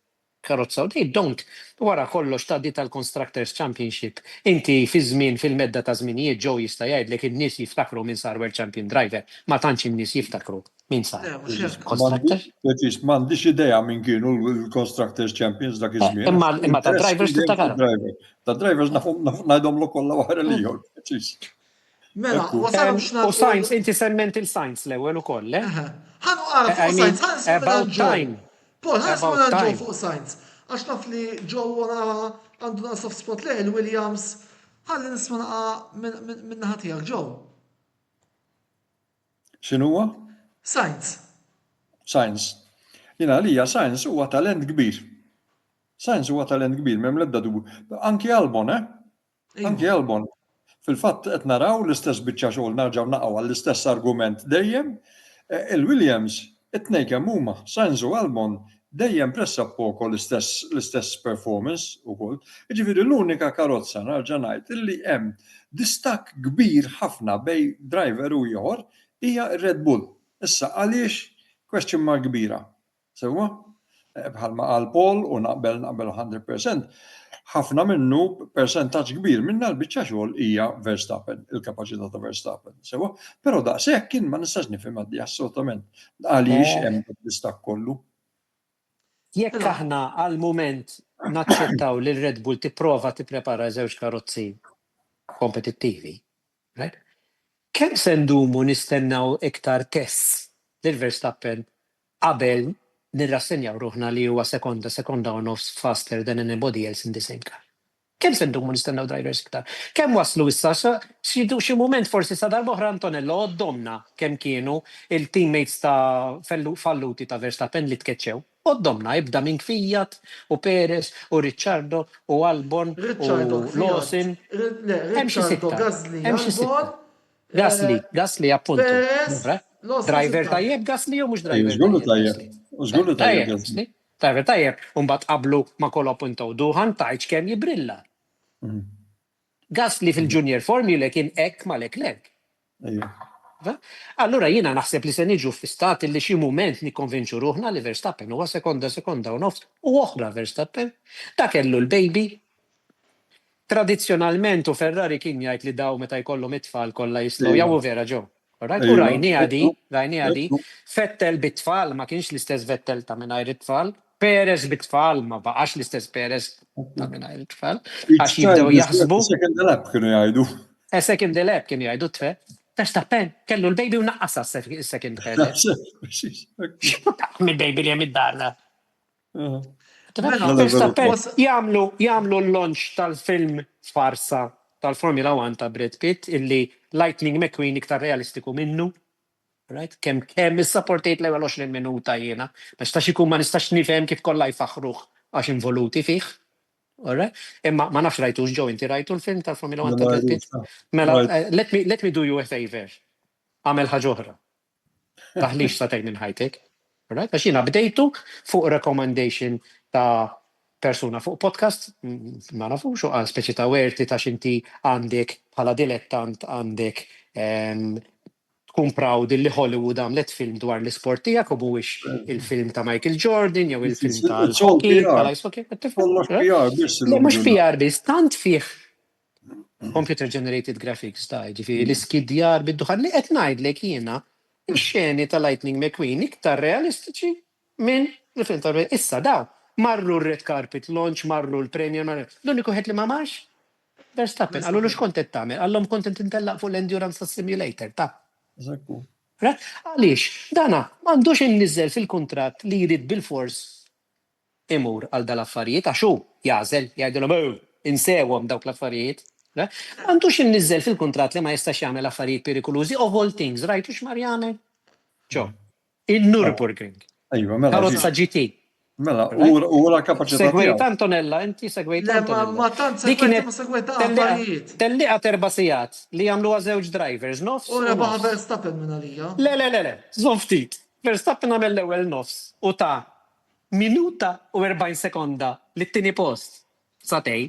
karozza u they don't. Wara kollox tgħaddi tal-Constructors Championship. Inti fi żmien fil-medda ta' żminijiet ġew jista' jgħidlek in-nies jiftakru min sar World Champion Driver, ma tantx in-nies jiftakru min sar. M'għandix idea min kienu l-Constructors Champions dak iż-żmien. Imma ta' drivers tiftakar. Ta' drivers ngħidhomlu kollha wara l-ieħor. Mela, wasalhom U Sainz, inti semment il-Sainz l-ewwel ukoll, eh? Ħanu għarfu Sainz, About time. Paul, ħasma ġew fuq Sainz. Għax naf li ġew għandu na soft spot leh il-Williams, ħalli nisma' naqa' minn naħa tiegħek ġew. X'inhuwa? Sainz. Jiena għalija Sainz huwa talent kbir. M'hemm l-ebda dubju. Anki Albon, Anki Albon. Fil-fatt qed naraw l-istess biċċa xogħol narġgħu naqgħu għall-istess argument dejjem. Il-Williams it-tnejn kemm huma, Sainz u Albon dejjem pressa poco l-istess performance ukoll. Jiġifieri l-unika karozza narġa' ngħid illi hemm distakk kbir ħafna bej driver u ieħor hija Red Bull. Issa għaliex question mark kbira. Sewwa? Bħalma qal Paul u naqbel 100%. Ħafna minnu percentaġġ kbir minna l-biċċa xogħol hija Verstappen, il-kapaċità ta' Verstappen. Sewwa? Però daqshekk kien ma nistax nifhem għaddi assolutament. Għaliex hemm distakk kollu. Jekk Mela. aħna għal-moment naċċettaw li Red Bull tipprova tipprepara żewġ karozzi kompetittivi, right? Kemm se ndumu nistennaw iktar tests lil Verstappen qabel nirrassenjaw ruħna li huwa sekonda u nofs faster than anybody else in the same car? Kemm se ndumu nistennaw drivers iktar? Kemm waslu issa xi mument forsi sa darba oħra Antonello għoddomna kemm kienu il-teammates ta' falluti ta' Verstappen li tkeċċew. Għoddomna jibda minn Fiat u Perez u Ricciardo u Albon Ricciardo, u Lawson. Hemm xi Ricciardo, sitta. Gasly, Hemm xi Albon, sitta. Gasly appuntu. Perez, Lawson Driver sitta. tajjeb Gasly u mhux driver Żgurru tajjeb tajjeb. Gasly? Żgurru tajjeb. Gasly. Driver tajjeb. Mbagħad qablu ma' Colapinto Duhan tajċ kemm jibrilla. Gasly fil-Junior Formula kien hekk ma' Leclerc. Allura jiena naħseb li se niġu fi-stat li xi mument nikkonvinċu ruħna li Verstappen huwa sekonda u nofs u oħra Verstappen. Da kellu l-baby. Tradizzjonalment u Ferrari kien jgħid li daw meta jkollhom it-tfal kollha jistgħu jew vera ġew. U rajni għadi, Vettel bit-tfal ma kienx l-istess Vettel ta' mingħajr it-tfal, Perez bit-tfal ma baqax l-istess Perez ta' mingħajr it-tfal. Għax jibdew jaħsbu. Second lap kienu jgħidu. Second lap kienu jgħidu tfe. Verstappen kellu l-baby u naqqasa second lap. Mill-baby li hemm id-darna. Verstappen jagħmlu l-launch tal-film farsa tal-Formula 1 ta' Brad Pitt illi Lightning McQueen iktar realistiku minnu. Right? Kemm is-supportate l-ewwel 20 minuta jiena. Ma nistax ikun ma nistax nifhem kif kollha jfaħruh għax involuti fih. Alright? Imma ma nafx rajtux ġew inti rajtu l-film tal-Formula 1 ta' Brad Pitt. Mela, let me do you a favor. Għamel ħaġa oħra. Taħlix sa tgħid minn ħajtek. Alright? Għax jiena bdejtu fuq recommendation ta' persuna fuq podcast, ma nafux, għal speċi ta' werti ta' xinti għandek bħala dilettant għandek tkun proud li Hollywood għamlet film dwar l-sport tiegħek u mhuwiex il-film ta' Michael Jordan jew il-film tal-hockey, tal-ice hockey. Mhux PR biss, tant fih computer generated graphics ta' ġifieri l-iskidjar bid-duħan li qed ngħidlek jiena ix-xeni ta' Lightning McQueen iktar realistiċi minn il-film ta' issa daw. Marru r-red carpet launch, marru l-premier, l-uniku ħed li ma marx? Verstappen, għallu l kontent tagħmel, għallhom kontent intellaq fuq l-endurance simulator, ta' Għaliex, dana, m'għandux innizzel fil-kuntratt li jrid bil-fors imur għal dal-affarijiet, għaxu jażel, jgħidilhom insewhom dawk l-affarijiet. M'għandux innizzel fil-kuntratt li ma jistax jagħmel affarijiet perikolużi of all things, rajtu x'mar jagħmel? In-Nürburgring. Karozza GT. Mela, u la kapaċità. Segwejt Antonella, inti segwejt Antonella. Ma tant segwejt ma segwejt affarijiet. Telliqa 4 sigħat li jagħmlu żewġ drivers, nofs. U rebaħ Verstappen minn għalija. Le, żomm ftit. Verstappen għamel l-ewwel nofs u ta' minuta u 40 sekonda li t-tieni post satej.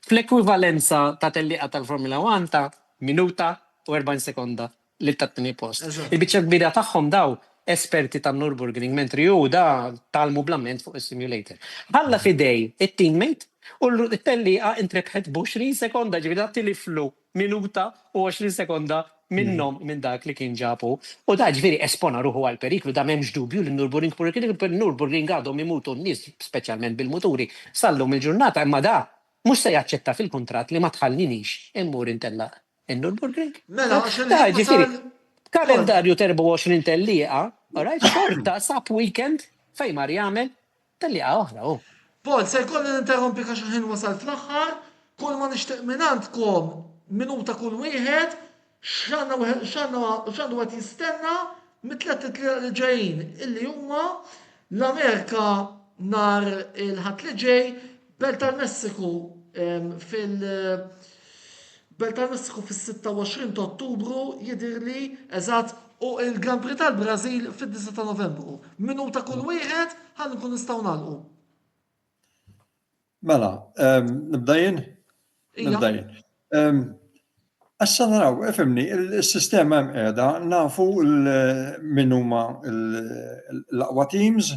Fl-ekwivalenza ta' telliqa tal-Formula 1 ta' minuta u 40 sekonda li t-tieni post. Il-biċċa kbira tagħhom daw esperti ta' Nürburgring mentri ju da talmu blament fuq il-simulator. Ħalla fidej il-teammate u l-telliqa intrebħet b'20 sekonda ġivida tiliflu minuta u 20 sekonda minnom minn dak li kien ġapu. U da ġviri espona ruħu għal-periklu da memx dubju l-Nürburgring għadhom imutu n-nis, specialment bil-moturi, sallum il-ġurnata, imma da mux se jaċċetta fil-kontrat li ma tħallinix immur intella il-Nürburgring. Mela, għaxen kalendarju 24 telliqa, alright, xorta sab weekend fej mar jagħmel telliqa oħra. Paul, se jkolli ninterrompi għax ħin wasal fl-aħħar, kull ma nixtieq minn għandkom minuta kull wieħed, x'għandu għad jistenna mit-tlet li ġejjin illi huma l-Amerika nar il-ħadd li ġej, Belt tal-Messiku Belt tal-Messiku fis-26 ta' Ottubru jidirli eżatt u il-Grand Prix tal-Brażil fid-9 ta' Novembru. Minuta kull wieħed ħalli nkun nistgħu nagħlqu. Mela, nibdajin? Nibdajin. Issa naraw, efemni, il-sistema hemm qiegħda nafu min huma l-aqwa teams,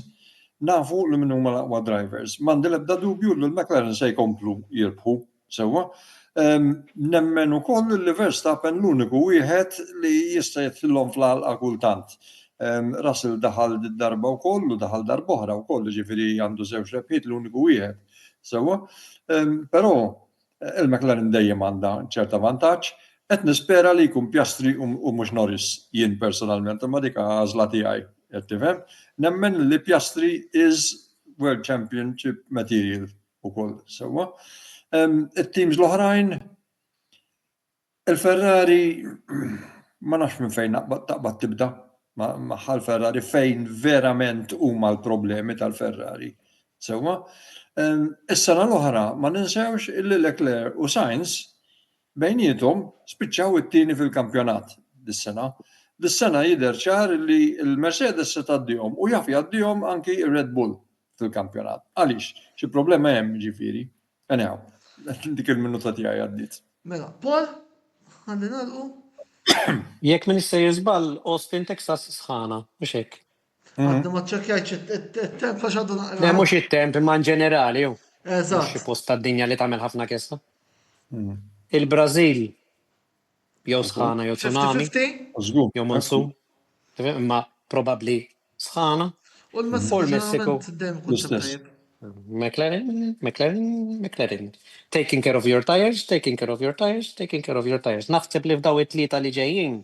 nafu min huma l-aqwa drivers. M'għandi l-ebda dubju li l-McLaren se jkomplu jirbħu sewwa. Nemmen ukoll li Verstappen l-uniku wieħed li jista' jidħilhom fl-għalqa kultant. Russell daħal darba wkoll u daħal darba oħra wkoll, ġifieri għandu żewġ rebħiet l-uniku wieħed. Sewwa, però il-McLaren dejjem għandha ċerta vantaġġ. Qed nispera li jkun Piastri u mhux Norris jien personalment, imma dik għażla tiegħi qed tifhem. Nemmen li Piastri is World Championship material ukoll sewwa. It-teams l-oħrajn il-Ferrari ma nafx minn fejn taqbad tibda maħħa l-Ferrari fejn verament huma l-problemi tal-Ferrari. Sewwa, is-sena l-oħra ma ninsewx illi Leclerc u Sainz bejniethom spiċċaw it-tieni fil-kampjonat dis-sena. Dis-sena jidher ċar li l-Mercedes se tgħaddihom u jaf jgħaddihom anki r-Red Bull fil-kampjonat. Għaliex? Xi problema hemm ġifieri. Anyhow, dik il-minuta tiegħi għaddiet. Mela, Paul, ħalli nagħlqu. Jekk min issa jiżball Austin, Texas sħana, mhux hekk. Għadna ma ċekkjajx it-temp għax għaddu naqra. Le mhux it-temp imma ġenerali jew. Eżatt. Xi post tad-dinja li tagħmel ħafna kessa. Il-Brażil jew sħana jew tsunami, 50-50? Żgur. jew monsum, imma probabbli sħana. U l-Messiku Messiku. dejjem kun L-istess. tajjeb. McLaren. Taking care of your tires, taking care of your tires, taking care of your tires. Naħseb li f'daw it-tlieta li ġejjin.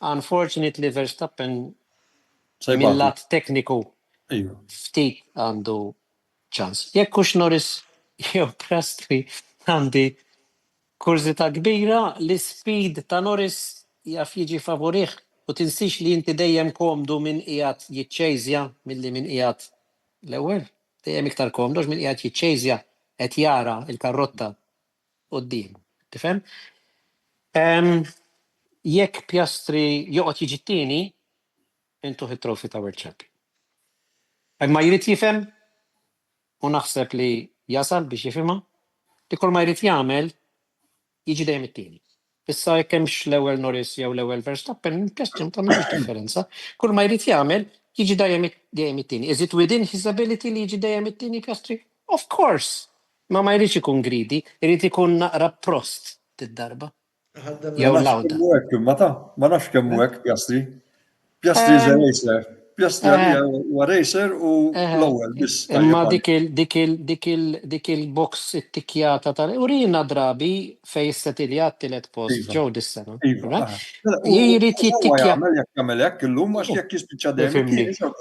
Unfortunately, Verstappen mill-lat tekniku Ejju. ftit għandu ċans. Jekk hux Norris jew Piastri għandi kurzita kbira, l-speed ta' Norris jaf jiġi favorih u tinsix li inti dejjem komdu minn qiegħed jiċċejżja milli minn qiegħed l-ewwel. Dejjem iktar komdu minn qiegħed jiċċejżja qed jara l-karrotta quddiem. Tifhem? Jekk Piastri joqgħod jiġi t-tieni, intuħ it-trofi ta' World Champion. Ma jrid jifhem u naħseb li jasal biex jifhimha li kull ma jrid jagħmel jiġi dejjem it-tieni. Issa jekk hemmx l-ewwel Norris jew l-ewwel Verstappen, Piastri ma tagħmilx differenza. Kull ma jrid jagħmel jiġi dejjem it-tieni. Is it within his ability li jiġi dejjem it-tieni Piastri? Of course. Ma jridx ikun greedy, irid ikun naqra prost tid-darba. Jew lawda. Ma nafx kemm hu hekk Piastri. Piastri is a racer. Piastri huwa racer u l-ewwel biss. Imma dik il-box it-tikjata urina drabi fej s-setiljat tilet post ġew dis-sena. Jrid jittikja. Jagħmel hekk illum għax jekk jispiċċa dejjem.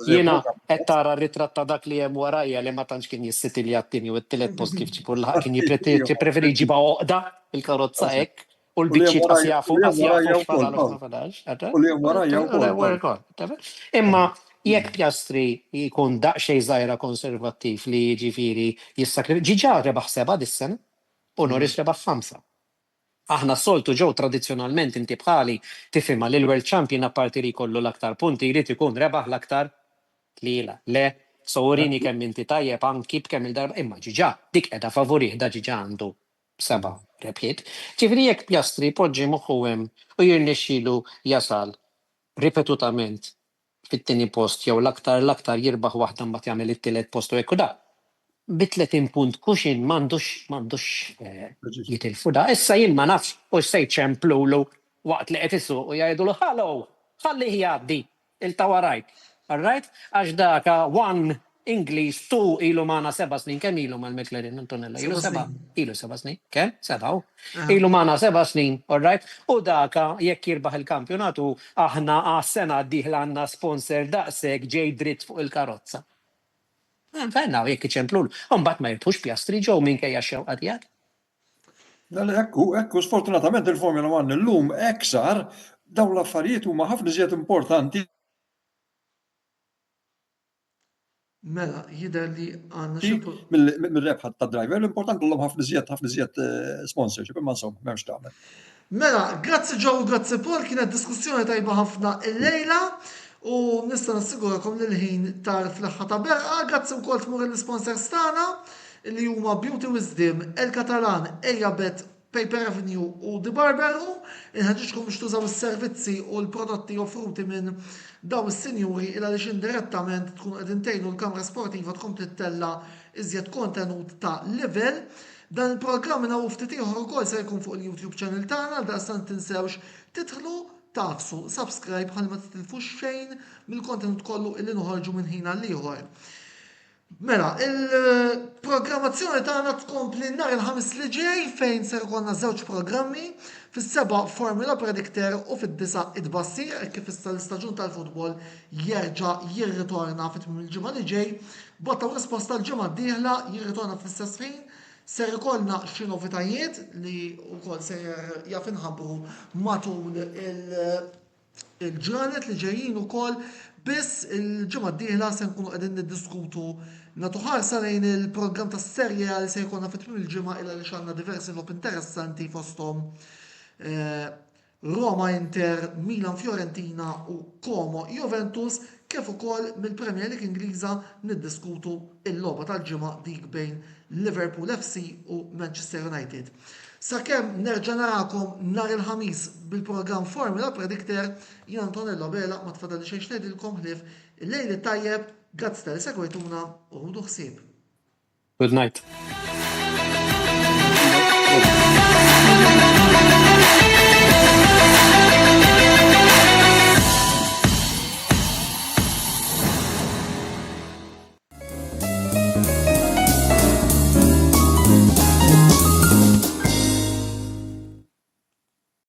Jiena qed tara r-ritratt ta' dak li hemm warajja li ma tantx kien jis-setiljat tieni u t-tielet post kif ċipur laħ kien jippreferi jġibha għoqda il-karozza hekk. U l-biċċiet qasjafu Imma jekk Piastri jkun daqsxejn żgħira konservattiv li jiġifieri ġiġa rebaħ 7 dis-sena u Norris rebaħ 5. Aħna soltu ġew tradizzjonalment inti bħali tifhimha li l-World Champion apparti li jkollu l-aktar punti jrid ikun rebaħ l-aktar tliela. Le, sowrini kemm inti tajjeb anki b'kemm il-darba imma ġiġa dik qiegħda favorih da ġiġa għandu 7 rebħiet. Ġifieri jekk Piastri poġġi moħħu hemm u jirnexxielu jasal ripetutament fit-tieni post jew l-aktar jirbaħ waħda mbagħad jagħmel it-tielet post u hekk u da. Bi-30 punt kuxin m'għandux jitilfu da. Issa jien ma nafx u se jċemplulu waqt li qed isuq u jgħidulu ħallow, ħallih jgħaddi il-tawarajk. All right? Għax daka 1 Ingliż 2 ilu magħna 7 snin, kemm ilu mal-McLaren Antonella? Ilu 7 snin, kemm? 7. Ilu magħna 7 snin, all right? U daka jekk jirbaħ il-kampjonatu aħna għas-sena d-dieħla għandna sponsor daqshekk ġej dritt fuq il-karozza. Fenna jekk iċemplulu. Mbagħad ma jirtux Piastri ġew minkejja x-xewqa tiegħek. Ekku, sfortunatament il-Formula 1 illum hekk sar dawn l-affarijiet huma ħafna iżjed importanti. Mela, jidher li għandna xi Mill-rebħa tad-driver, l-importanti l-lum ħafna iżjed sponsorship, imma insomma, m'hemmx tagħmel. Mela, grazzi Joe, grazzi Paul, kienet diskussjoni tajba ħafna il-lejla u nista' nassigurakom li l-ħin tar fl-aħħa ta' berqa, grazzi wkoll tmur il-sponsors tagħna li huma Beauty Wisdom, El Catalan, Ejabet, Paper Avenue u The Barberu, inħeġġiġkom biex tużaw is-servizzi u l-prodotti offruti minn daw is-sinjuri il għaliex indirettament tkun qegħdin tgħinu l-kamra sportiva tkun tittella iżjed kontenut ta' level. Dan il-programm minn hawn ftit ieħor ukoll se jkun fuq il-YouTube channel tagħna, daqstant tinsewx tidħlu tafsu subscribe ħalli ma titilfux xejn mill-kontenut kollu illi noħorġu minn ħin għal ieħor. Mela, il-programmazzjoni tagħna tkompli nhar il-ħamis li ġej fejn ser ikollna żewġ programmi fis-7 Formula Predictor u fid-9 id-bassir kif issa l-istaġun tal-futbol jerġa' jirritorna fit-tmiem il-ġimgħa li ġej. Botta u risposta l-ġimgħa d-dieħla jirritorna fl-istess ħin. Ser ikollna xi novitajiet li wkoll ser jaf inħabbru matul il-ġranet li ġejjin ukoll. Biss il-ġimgħa d-dieħla se nkunu qegħdin niddiskutu nagħtu ħarsa lejn il-programm tas-serja li se jkollna fit-tmiem il-ġimgħa illa li x'għandna diversi lob interessanti fosthom Roma Inter, Milan Fiorentina u Como Juventus kif ukoll mill-Premier League Ingliża niddiskutu il-logħba tal-ġimgħa dik bejn Liverpool FC u Manchester United. Sakemm nerġa' narakom nhar il-ħamis bil-programm Formula Predictor, jien Antonello Bela ma tfadali xejn ngħidilkom ħlief il-lejl tajjeb, grazzi tal segwejtuna u ħudu ħsieb. Good night.